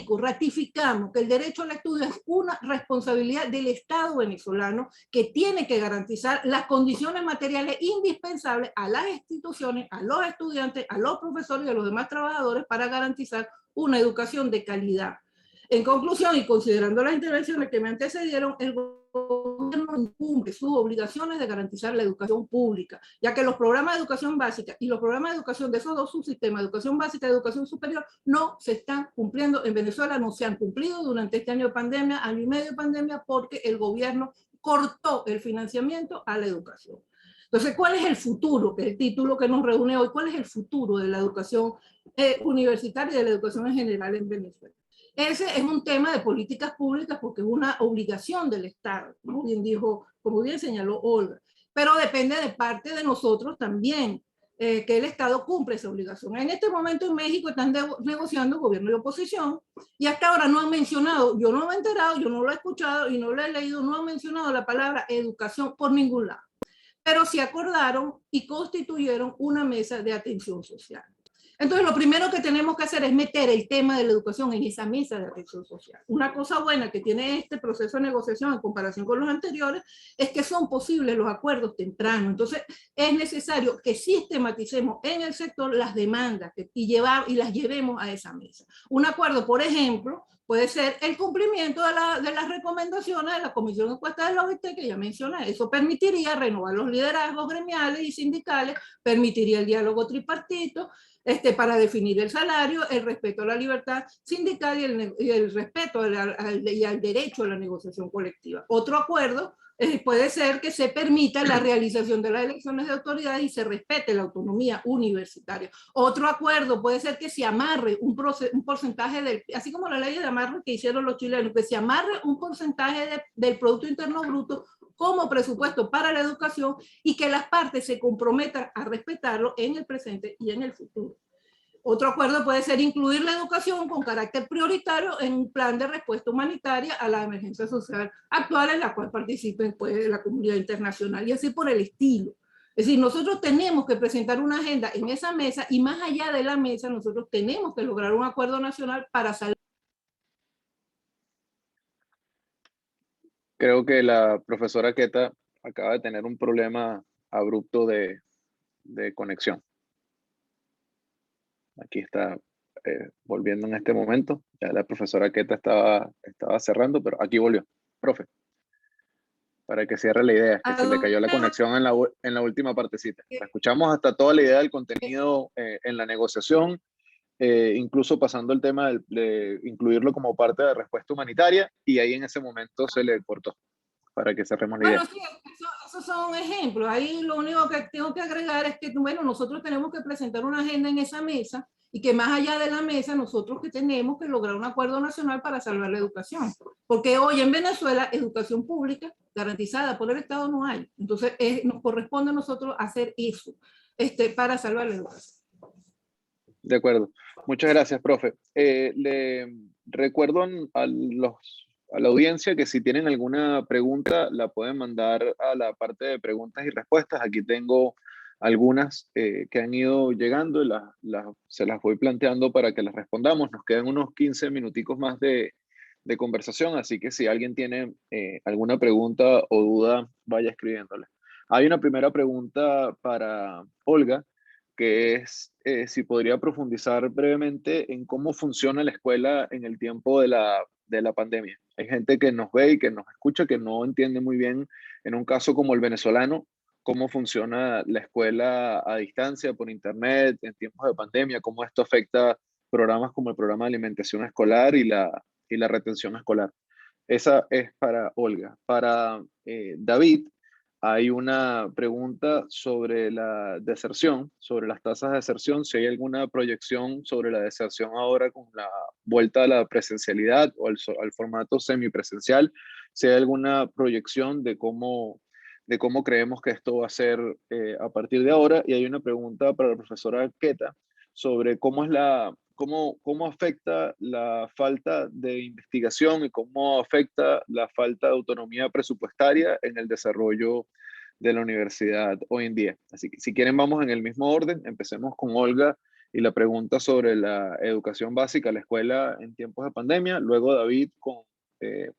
ratificamos que el derecho al estudio es una responsabilidad del Estado venezolano, que tiene que garantizar las condiciones materiales indispensables a las instituciones, a los estudiantes, a los profesores y a los demás trabajadores para garantizar una educación de calidad. En conclusión, y considerando las intervenciones que me antecedieron, el gobierno incumple sus obligaciones de garantizar la educación pública, ya que los programas de educación básica y los programas de educación de esos dos subsistemas, educación básica y educación superior, no se están cumpliendo en Venezuela, no se han cumplido durante este año de pandemia, año y medio de pandemia, porque el gobierno cortó el financiamiento a la educación. Entonces, ¿cuál es el futuro? Que es el título que nos reúne hoy. ¿Cuál es el futuro de la educación universitaria y de la educación en general en Venezuela? Ese es un tema de políticas públicas, porque es una obligación del Estado, como bien señaló Olga, pero depende de parte de nosotros también, que el Estado cumpla esa obligación. En este momento en México están negociando gobierno y oposición, y hasta ahora no han mencionado, yo no me he enterado, yo no lo he escuchado y no lo he leído, no han mencionado la palabra educación por ningún lado, pero sí acordaron y constituyeron una mesa de atención social. Entonces, lo primero que tenemos que hacer es meter el tema de la educación en esa mesa de atención social. Una cosa buena que tiene este proceso de negociación en comparación con los anteriores es que son posibles los acuerdos tempranos. Entonces, es necesario que sistematicemos en el sector las demandas y las llevemos a esa mesa. Un acuerdo, por ejemplo, puede ser el cumplimiento de las recomendaciones de la Comisión de Encuesta de la OIT, que ya mencioné. Eso permitiría renovar los liderazgos gremiales y sindicales, permitiría el diálogo tripartito, para definir el salario, el respeto a la libertad sindical y el respeto al derecho a la negociación colectiva. Otro acuerdo puede ser que se permita la realización de las elecciones de autoridades y se respete la autonomía universitaria. Otro acuerdo puede ser que se amarre un porcentaje así como la ley de amarre que hicieron los chilenos, que se amarre un porcentaje del Producto Interno Bruto como presupuesto para la educación, y que las partes se comprometan a respetarlo en el presente y en el futuro. Otro acuerdo puede ser incluir la educación con carácter prioritario en un plan de respuesta humanitaria a la emergencia social actual en la cual participen pues, la comunidad internacional y así por el estilo. Es decir, nosotros tenemos que presentar una agenda en esa mesa y más allá de la mesa nosotros tenemos que lograr un acuerdo nacional para salir. Creo que la profesora Queta acaba de tener un problema abrupto de conexión. Aquí está volviendo en este momento. Ya la profesora Queta estaba cerrando, pero aquí volvió. Profe, para que cierre la idea, que se le cayó la conexión en la última partecita. La escuchamos hasta toda la idea del contenido en la negociación, incluso pasando el tema de incluirlo como parte de respuesta humanitaria, y ahí en ese momento se le cortó, para que cerremos la idea. Bueno, sí, esos son ejemplos. Ahí lo único que tengo que agregar es que, bueno, nosotros tenemos que presentar una agenda en esa mesa y que más allá de la mesa nosotros que tenemos que lograr un acuerdo nacional para salvar la educación. Porque hoy en Venezuela educación pública garantizada por el Estado no hay. Entonces nos corresponde a nosotros hacer eso para salvar la educación. De acuerdo. Muchas gracias, profe. Le recuerdo a la audiencia que si tienen alguna pregunta la pueden mandar a la parte de preguntas y respuestas. Aquí tengo algunas que han ido llegando y se las voy planteando para que las respondamos. Nos quedan unos 15 minuticos más de conversación, así que si alguien tiene alguna pregunta o duda, vaya escribiéndola. Hay una primera pregunta para Olga, que es si podría profundizar brevemente en cómo funciona la escuela en el tiempo de la pandemia. Hay gente que nos ve y que nos escucha que no entiende muy bien, en un caso como el venezolano, cómo funciona la escuela a distancia, por internet, en tiempos de pandemia, cómo esto afecta programas como el programa de alimentación escolar y la retención escolar. Esa es para Olga. Para David, hay una pregunta sobre la deserción, sobre las tasas de deserción, si hay alguna proyección sobre la deserción ahora con la vuelta a la presencialidad o al formato semipresencial, si hay alguna proyección de cómo creemos que esto va a ser a partir de ahora. Y hay una pregunta para la profesora Queta sobre cómo afecta la falta de investigación y cómo afecta la falta de autonomía presupuestaria en el desarrollo de la universidad hoy en día. Así que si quieren vamos en el mismo orden. Empecemos con Olga y la pregunta sobre la educación básica, la escuela en tiempos de pandemia. Luego David con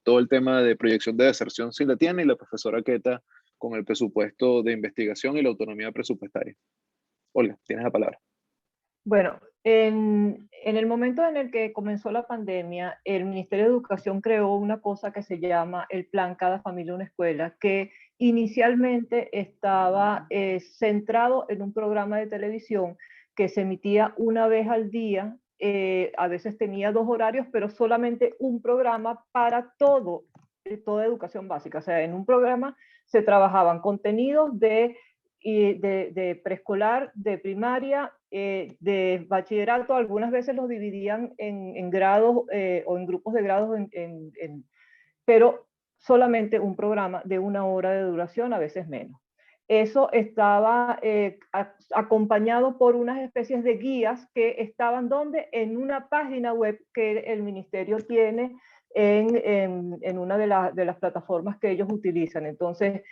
todo el tema de proyección de deserción si la tiene, y la profesora Queta con el presupuesto de investigación y la autonomía presupuestaria. Olga, tienes la palabra. Bueno, en el momento en el que comenzó la pandemia, el Ministerio de Educación creó una cosa que se llama el Plan Cada Familia Una Escuela, que inicialmente estaba centrado en un programa de televisión que se emitía una vez al día. A veces tenía 2 horarios, pero solamente un programa para toda educación básica. O sea, en un programa se trabajaban contenidos de preescolar, de primaria, de bachillerato. Algunas veces los dividían en grados o en grupos de grados, pero solamente un programa de 1 hora de duración, a veces menos. Eso estaba acompañado por unas especies de guías que estaban ¿dónde? En una página web que el ministerio tiene en una de las plataformas que ellos utilizan. Entonces,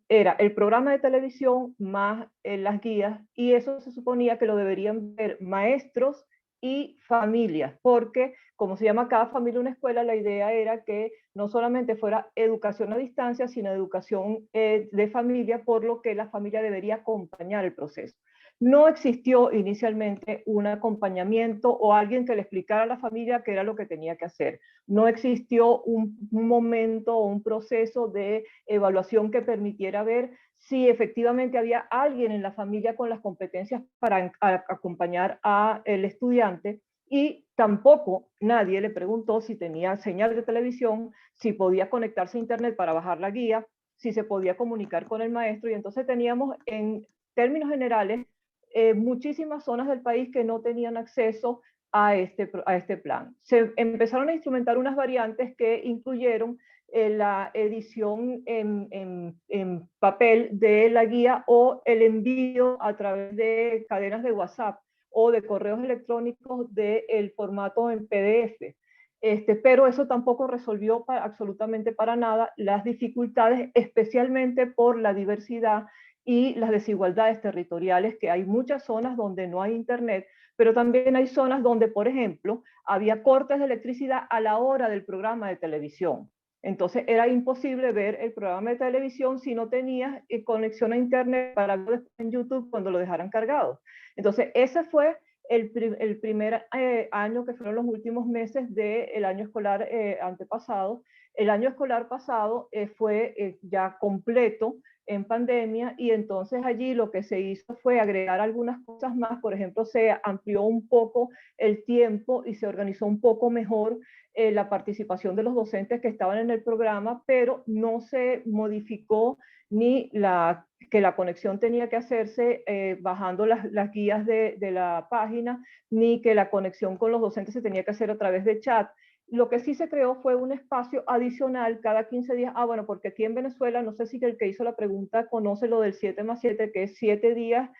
era el programa de televisión más las guías, y eso se suponía que lo deberían ver maestros y familias, porque como se llama Cada Familia Una Escuela, la idea era que no solamente fuera educación a distancia, sino educación de familia, por lo que la familia debería acompañar el proceso. No existió inicialmente un acompañamiento o alguien que le explicara a la familia qué era lo que tenía que hacer. No existió un momento o un proceso de evaluación que permitiera ver si efectivamente había alguien en la familia con las competencias para acompañar al estudiante, y tampoco nadie le preguntó si tenía señal de televisión, si podía conectarse a internet para bajar la guía, si se podía comunicar con el maestro. Y entonces teníamos, en términos generales, muchísimas zonas del país que no tenían acceso a este plan. Se empezaron a instrumentar unas variantes que incluyeron la edición en papel de la guía o el envío a través de cadenas de WhatsApp o de correos electrónicos del formato en PDF. Pero eso tampoco resolvió absolutamente para nada las dificultades, especialmente por la diversidad y las desigualdades territoriales, que hay muchas zonas donde no hay internet, pero también hay zonas donde, por ejemplo, había cortes de electricidad a la hora del programa de televisión. Entonces era imposible ver el programa de televisión si no tenías conexión a internet para verlo en YouTube cuando lo dejaran cargado. Entonces ese fue el primer año, que fueron los últimos meses del año escolar antepasado. El año escolar pasado fue ya completo en pandemia, y entonces allí lo que se hizo fue agregar algunas cosas más. Por ejemplo, se amplió un poco el tiempo y se organizó un poco mejor la participación de los docentes que estaban en el programa, pero no se modificó ni que la conexión tenía que hacerse bajando las guías de la página, ni que la conexión con los docentes se tenía que hacer a través de chat. Lo que sí se creó fue un espacio adicional cada 15 días. Bueno, porque aquí en Venezuela, no sé si el que hizo la pregunta conoce lo del 7+7, que es 7 días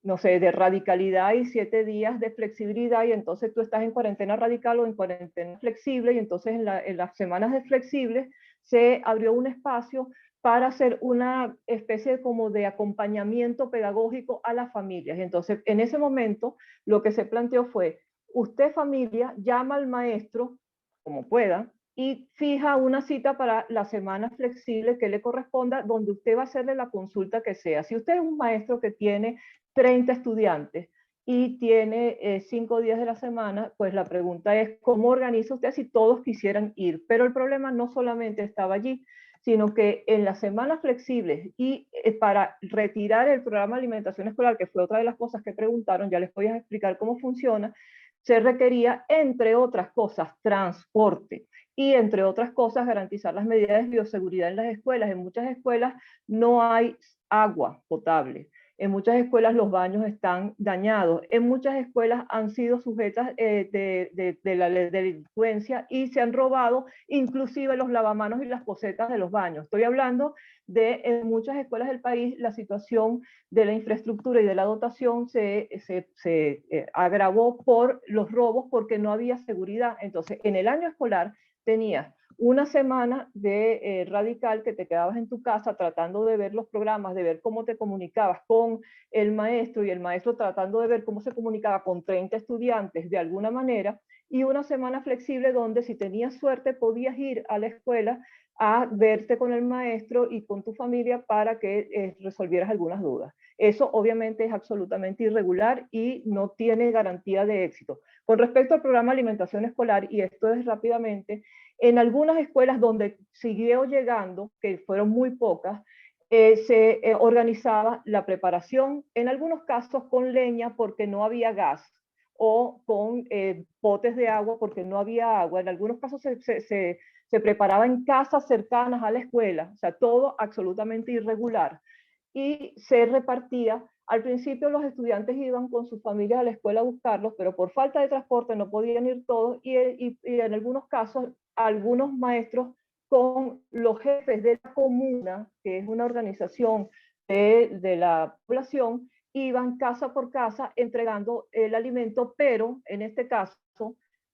no sé, de radicalidad y 7 días de flexibilidad, y entonces tú estás en cuarentena radical o en cuarentena flexible, y entonces en las semanas de flexibles se abrió un espacio para hacer una especie como de acompañamiento pedagógico a las familias. Entonces, en ese momento, lo que se planteó fue: usted, familia, llama al maestro como pueda y fija una cita para la semana flexible que le corresponda, donde usted va a hacerle la consulta que sea. Si usted es un maestro que tiene 30 estudiantes y tiene 5 días de la semana, pues la pregunta es: ¿cómo organiza usted si todos quisieran ir? Pero el problema no solamente estaba allí, sino que en las semanas flexibles y para retirar el programa de alimentación escolar, que fue otra de las cosas que preguntaron, ya les voy a explicar cómo funciona, se requería, entre otras cosas, transporte y, entre otras cosas, garantizar las medidas de bioseguridad en las escuelas. En muchas escuelas no hay agua potable. En muchas escuelas los baños están dañados. En muchas escuelas han sido sujetas de la delincuencia y se han robado inclusive los lavamanos y las posetas de los baños. Estoy hablando de, en muchas escuelas del país, la situación de la infraestructura y de la dotación se agravó por los robos, porque no había seguridad. Entonces, en el año escolar tenías una semana de radical, que te quedabas en tu casa tratando de ver los programas, de ver cómo te comunicabas con el maestro, y el maestro tratando de ver cómo se comunicaba con 30 estudiantes de alguna manera, y una semana flexible donde, si tenías suerte, podías ir a la escuela a verte con el maestro y con tu familia para que resolvieras algunas dudas. Eso obviamente es absolutamente irregular y no tiene garantía de éxito. Con respecto al programa de alimentación escolar, y esto es rápidamente, en algunas escuelas donde siguió llegando, que fueron muy pocas, se organizaba la preparación, en algunos casos con leña porque no había gas, o con potes de agua porque no había agua. En algunos casos se preparaba en casas cercanas a la escuela, o sea, todo absolutamente irregular. Y se repartía. Al principio los estudiantes iban con sus familias a la escuela a buscarlos, pero por falta de transporte no podían ir todos, y en algunos casos algunos maestros con los jefes de la comuna, que es una organización de la población, iban casa por casa entregando el alimento, pero en este caso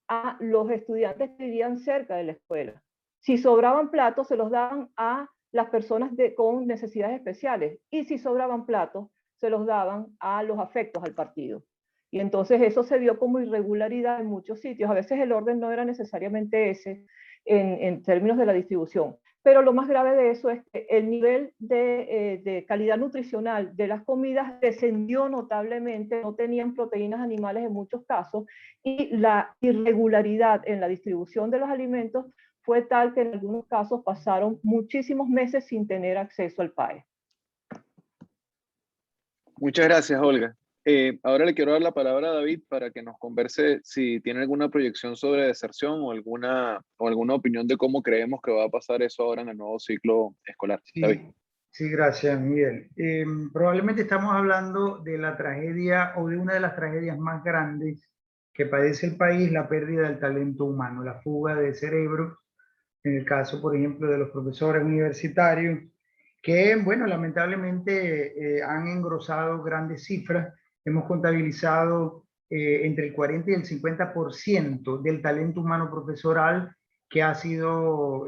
a los estudiantes que vivían cerca de la escuela. Si sobraban platos, se los daban a las personas con necesidades especiales, y si sobraban platos, se los daban a los afectos al partido. Y entonces eso se vio como irregularidad en muchos sitios. A veces el orden no era necesariamente ese en términos de la distribución. Pero lo más grave de eso es que el nivel de calidad nutricional de las comidas descendió notablemente, no tenían proteínas animales en muchos casos, y la irregularidad en la distribución de los alimentos fue tal que en algunos casos pasaron muchísimos meses sin tener acceso al PAE. Muchas gracias, Olga. Ahora le quiero dar la palabra a David para que nos converse si tiene alguna proyección sobre deserción o alguna opinión de cómo creemos que va a pasar eso ahora en el nuevo ciclo escolar. Sí, David. sí, gracias, Miguel. Probablemente estamos hablando de la tragedia, o de una de las tragedias más grandes que padece el país: la pérdida del talento humano, la fuga de cerebros, en el caso, por ejemplo, de los profesores universitarios, que, bueno, lamentablemente han engrosado grandes cifras. Hemos contabilizado entre el 40 y el 50% del talento humano profesoral que ha sido,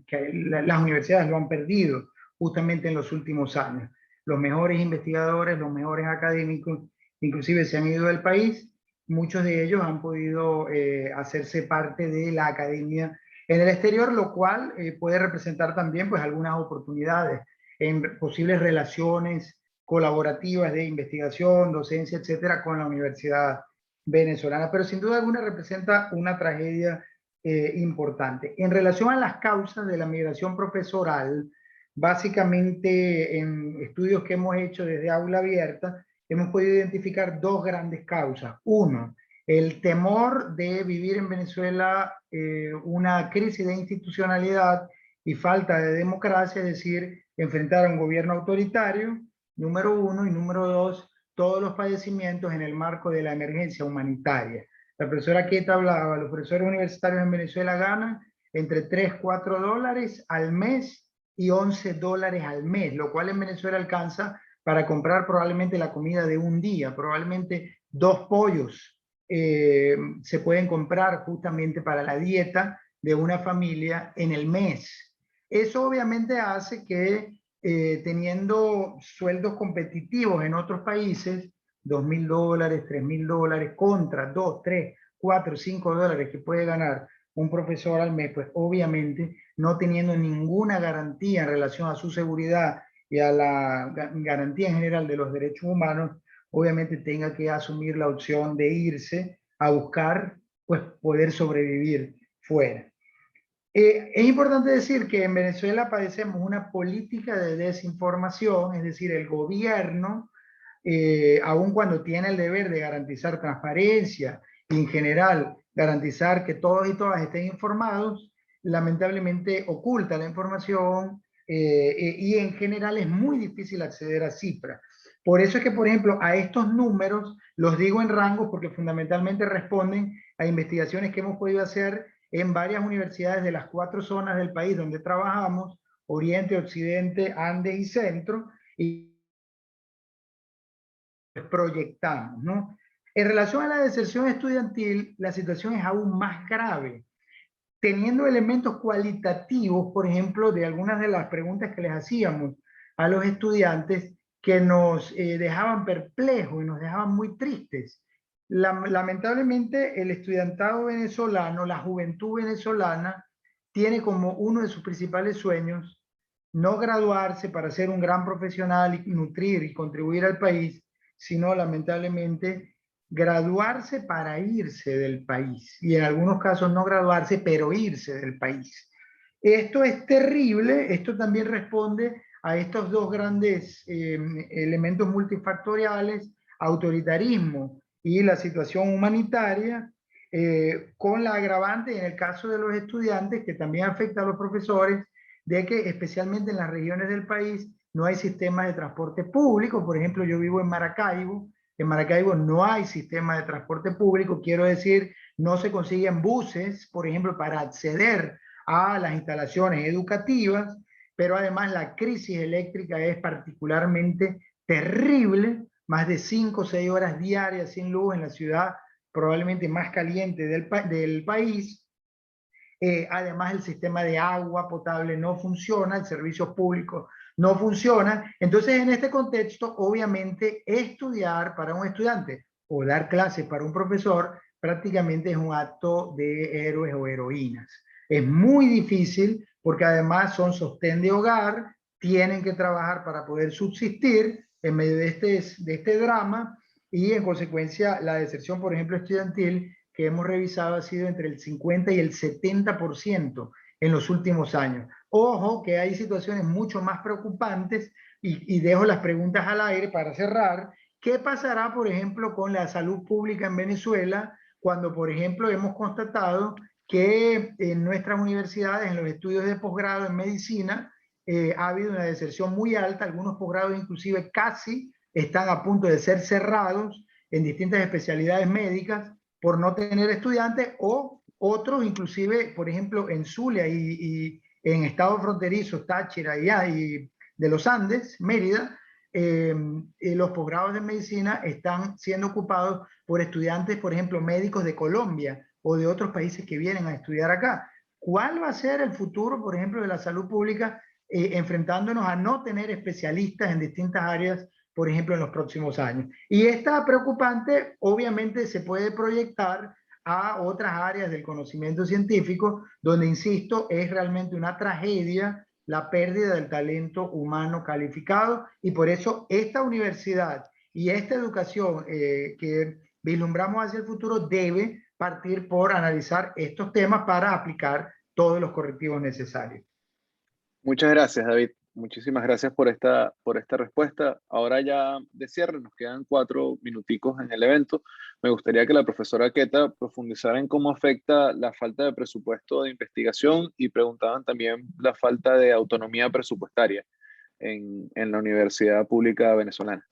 las universidades lo han perdido justamente en los últimos años. Los mejores investigadores, los mejores académicos, inclusive se han ido del país. Muchos de ellos han podido hacerse parte de la academia en el exterior, lo cual puede representar también pues algunas oportunidades en posibles relaciones colaborativas de investigación, docencia, etcétera, con la universidad venezolana. Pero sin duda alguna representa una tragedia importante. En relación a las causas de la migración profesoral, básicamente en estudios que hemos hecho desde Aula Abierta, hemos podido identificar dos grandes causas. Uno, el temor de vivir en Venezuela una crisis de institucionalidad y falta de democracia, es decir, enfrentar a un gobierno autoritario, número uno, y número dos, todos los padecimientos en el marco de la emergencia humanitaria. La profesora Queta hablaba, los profesores universitarios en Venezuela ganan entre 3, 4 dólares al mes y 11 dólares al mes, lo cual en Venezuela alcanza para comprar probablemente la comida de un día, probablemente 2 pollos se pueden comprar justamente para la dieta de una familia en el mes. Eso obviamente hace que teniendo sueldos competitivos en otros países, $2.000, $3.000 contra 2, 3, 4, 5 dólares que puede ganar un profesor al mes, pues obviamente no teniendo ninguna garantía en relación a su seguridad y a la garantía en general de los derechos humanos, obviamente tenga que asumir la opción de irse a buscar pues poder sobrevivir fuera. Es importante decir que en Venezuela padecemos una política de desinformación, es decir, el gobierno, aun cuando tiene el deber de garantizar transparencia y en general garantizar que todos y todas estén informados, lamentablemente oculta la información y en general es muy difícil acceder a cifras. Por eso es que, por ejemplo, a estos números los digo en rango porque fundamentalmente responden a investigaciones que hemos podido hacer en varias universidades de las 4 zonas del país donde trabajamos, Oriente, Occidente, Andes y Centro, y proyectamos, ¿no? En relación a la deserción estudiantil, la situación es aún más grave, teniendo elementos cualitativos, por ejemplo, de algunas de las preguntas que les hacíamos a los estudiantes que nos dejaban perplejos y nos dejaban muy tristes. Lamentablemente, el estudiantado venezolano, la juventud venezolana, tiene como uno de sus principales sueños no graduarse para ser un gran profesional y nutrir y contribuir al país, sino lamentablemente graduarse para irse del país y en algunos casos no graduarse, pero irse del país. Esto es terrible, esto también responde a estos dos grandes elementos multifactoriales, autoritarismo y la situación humanitaria, con la agravante en el caso de los estudiantes, que también afecta a los profesores, de que especialmente en las regiones del país no hay sistema de transporte público. Por ejemplo, yo vivo en Maracaibo no hay sistema de transporte público, quiero decir, no se consiguen buses, por ejemplo, para acceder a las instalaciones educativas, pero además la crisis eléctrica es particularmente terrible, más de 5 o 6 horas diarias sin luz en la ciudad probablemente más caliente del país. Además, el sistema de agua potable no funciona, el servicio público no funciona. Entonces, en este contexto, obviamente, estudiar para un estudiante o dar clases para un profesor prácticamente es un acto de héroes o heroínas. Es muy difícil porque además son sostén de hogar, tienen que trabajar para poder subsistir en medio de este drama y en consecuencia la deserción, por ejemplo, estudiantil que hemos revisado ha sido entre el 50 y el 70% en los últimos años. Ojo que hay situaciones mucho más preocupantes y dejo las preguntas al aire para cerrar. ¿Qué pasará, por ejemplo, con la salud pública en Venezuela cuando, por ejemplo, hemos constatado que en nuestras universidades, en los estudios de posgrado en medicina, ha habido una deserción muy alta, algunos posgrados inclusive casi están a punto de ser cerrados en distintas especialidades médicas por no tener estudiantes, o otros inclusive, por ejemplo, en Zulia y en estados fronterizos, Táchira y de los Andes, Mérida, los posgrados de medicina están siendo ocupados por estudiantes, por ejemplo, médicos de Colombia o de otros países que vienen a estudiar acá. ¿Cuál va a ser el futuro, por ejemplo, de la salud pública enfrentándonos a no tener especialistas en distintas áreas, por ejemplo, en los próximos años? Y esta preocupante, obviamente, se puede proyectar a otras áreas del conocimiento científico, donde, insisto, es realmente una tragedia la pérdida del talento humano calificado, y por eso esta universidad y esta educación que vislumbramos hacia el futuro debe partir por analizar estos temas para aplicar todos los correctivos necesarios. Muchas gracias, David. Muchísimas gracias por esta respuesta. Ahora ya de cierre, nos quedan 4 minuticos en el evento. Me gustaría que la profesora Queta profundizara en cómo afecta la falta de presupuesto de investigación, y preguntaban también la falta de autonomía presupuestaria en la Universidad Pública Venezolana.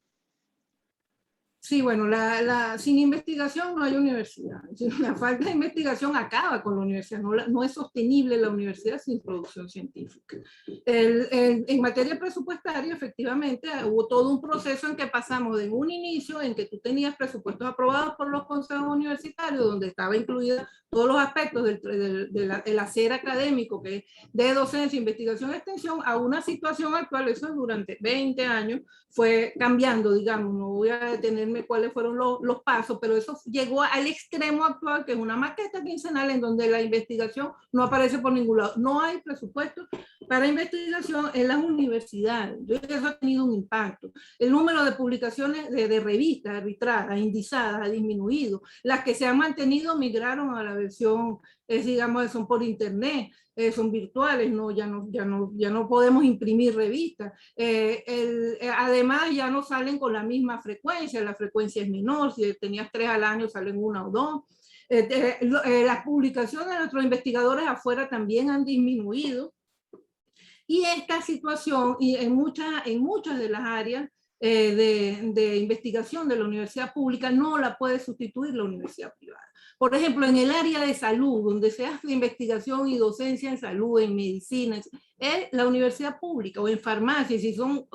Sí, bueno, sin investigación no hay universidad. La falta de investigación acaba con la universidad. No es sostenible la universidad sin producción científica. En materia presupuestaria, efectivamente, hubo todo un proceso en que pasamos de un inicio en que tú tenías presupuestos aprobados por los consejos universitarios, donde estaba incluida todos los aspectos del hacer académico, que es de docencia, investigación y extensión, a una situación actual. Eso durante 20 años fue cambiando, digamos. No voy a detenerme cuáles fueron los pasos, pero eso llegó al extremo actual, que es una maqueta quincenal en donde la investigación no aparece por ningún lado. No hay presupuesto para investigación en las universidades. Yo creo que eso ha tenido un impacto. El número de publicaciones de revistas arbitradas, indizadas, ha disminuido. Las que se han mantenido migraron a la versión, digamos, son por internet. Son virtuales, ya no podemos imprimir revistas. Además, ya no salen con la misma frecuencia, la frecuencia es menor. Si tenías 3 al año, salen 1 o 2. Las publicaciones de nuestros investigadores afuera también han disminuido. Y esta situación, y en muchas de las áreas de investigación de la universidad pública, no la puede sustituir la universidad privada. Por ejemplo, en el área de salud, donde se hace investigación y docencia en salud, en medicina, es la universidad pública, o en farmacia, si son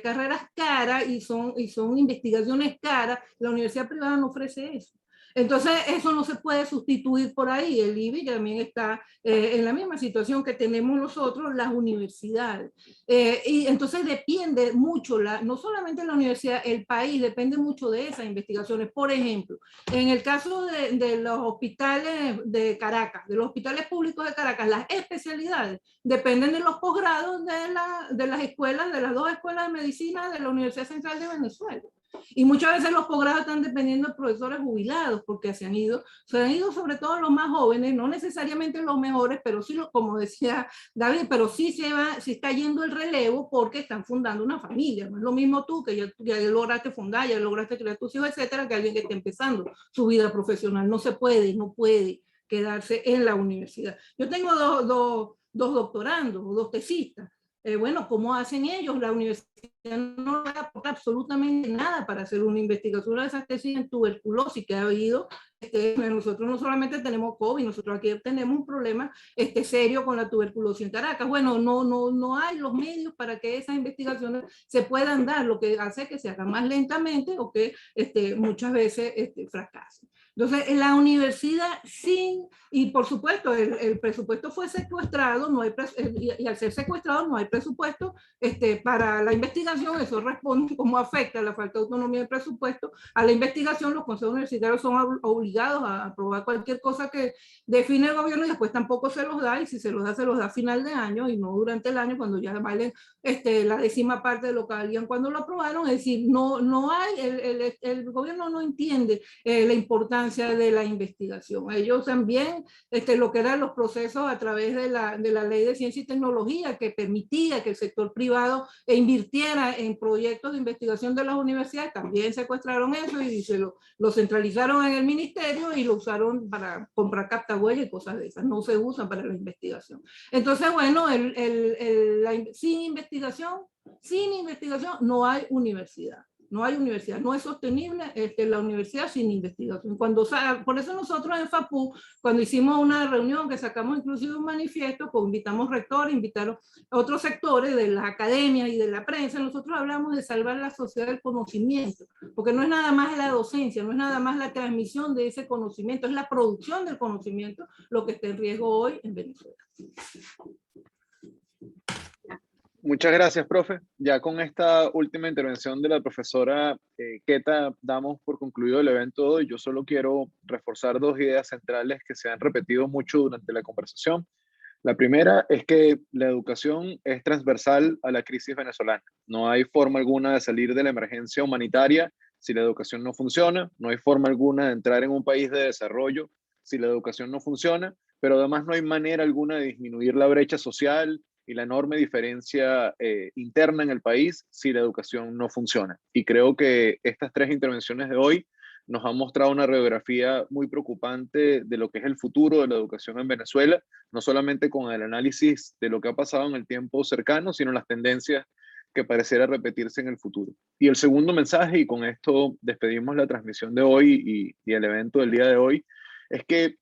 carreras caras y son investigaciones caras, la universidad privada no ofrece eso. Entonces, eso no se puede sustituir por ahí. El IBI también está en la misma situación que tenemos nosotros, las universidades. Y entonces depende mucho, no solamente la universidad, el país depende mucho de esas investigaciones. Por ejemplo, en el caso de los hospitales de Caracas, de los hospitales públicos de Caracas, las especialidades dependen de los posgrados de las escuelas, de las 2 escuelas de medicina de la Universidad Central de Venezuela. Y muchas veces los posgrados están dependiendo de profesores jubilados, porque se han ido sobre todo los más jóvenes, no necesariamente los mejores, pero sí, como decía David, pero sí se está yendo el relevo porque están fundando una familia. No es lo mismo tú, que ya lograste fundar, ya lograste crear tus hijos, etcétera, que alguien que está empezando su vida profesional. No puede quedarse en la universidad. Yo tengo dos doctorandos, 2 tesistas. Bueno, ¿cómo hacen ellos? La universidad no aporta absolutamente nada para hacer una investigación de esas tesis en tuberculosis que ha habido. Nosotros no solamente tenemos COVID, nosotros aquí tenemos un problema serio con la tuberculosis en Caracas. Bueno, no hay los medios para que esas investigaciones se puedan dar, lo que hace que se hagan más lentamente o que muchas veces fracasen. Entonces, en la universidad y por supuesto el presupuesto fue secuestrado, y al ser secuestrado no hay presupuesto para la investigación. Eso responde cómo afecta la falta de autonomía del presupuesto a la investigación. Los consejos universitarios son obligados a aprobar cualquier cosa que define el gobierno, y después tampoco se los da, y si se los da a final de año y no durante el año, cuando ya valen la 10ª parte de lo que valían cuando lo aprobaron. Es decir, el gobierno no entiende la importancia de la investigación. Ellos también, lo que eran los procesos a través de la ley de ciencia y tecnología, que permitía que el sector privado invirtiera en proyectos de investigación de las universidades, también secuestraron eso y se lo centralizaron en el ministerio y lo usaron para comprar captahuellas y cosas de esas. No se usan para la investigación. Entonces, bueno, sin investigación no hay universidad. no hay universidad, no es sostenible la universidad sin investigación. Por eso nosotros en FAPU, cuando hicimos una reunión que sacamos inclusive un manifiesto, pues invitamos rectores, invitaron a otros sectores de la academia y de la prensa, nosotros hablamos de salvar la sociedad del conocimiento, porque no es nada más la docencia, no es nada más la transmisión de ese conocimiento, es la producción del conocimiento lo que está en riesgo hoy en Venezuela. Muchas gracias, profe. Ya con esta última intervención de la profesora Queta, damos por concluido el evento de hoy. Yo solo quiero reforzar dos ideas centrales que se han repetido mucho durante la conversación. La primera es que la educación es transversal a la crisis venezolana. No hay forma alguna de salir de la emergencia humanitaria si la educación no funciona. No hay forma alguna de entrar en un país de desarrollo si la educación no funciona. Pero además no hay manera alguna de disminuir la brecha social y la enorme diferencia interna en el país si la educación no funciona. Y creo que estas tres intervenciones de hoy nos han mostrado una radiografía muy preocupante de lo que es el futuro de la educación en Venezuela, no solamente con el análisis de lo que ha pasado en el tiempo cercano, sino las tendencias que pareciera repetirse en el futuro. Y el segundo mensaje, y con esto despedimos la transmisión de hoy y el evento del día de hoy, es que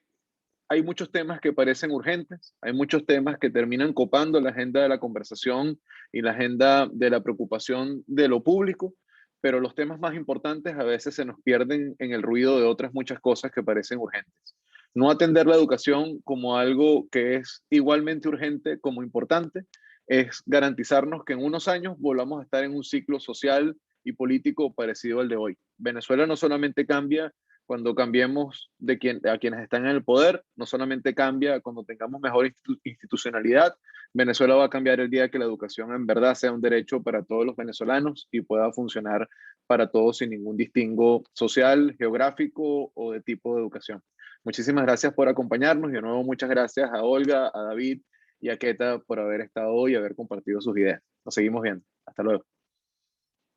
hay muchos temas que parecen urgentes, hay muchos temas que terminan copando la agenda de la conversación y la agenda de la preocupación de lo público, pero los temas más importantes a veces se nos pierden en el ruido de otras muchas cosas que parecen urgentes. No atender la educación como algo que es igualmente urgente como importante es garantizarnos que en unos años volvamos a estar en un ciclo social y político parecido al de hoy. Venezuela no solamente cambia cuando cambiemos a quienes están en el poder, no solamente cambia cuando tengamos mejor institucionalidad, Venezuela va a cambiar el día que la educación en verdad sea un derecho para todos los venezolanos y pueda funcionar para todos sin ningún distingo social, geográfico o de tipo de educación. Muchísimas gracias por acompañarnos y de nuevo muchas gracias a Olga, a David y a Queta por haber estado hoy y haber compartido sus ideas. Nos seguimos viendo. Hasta luego.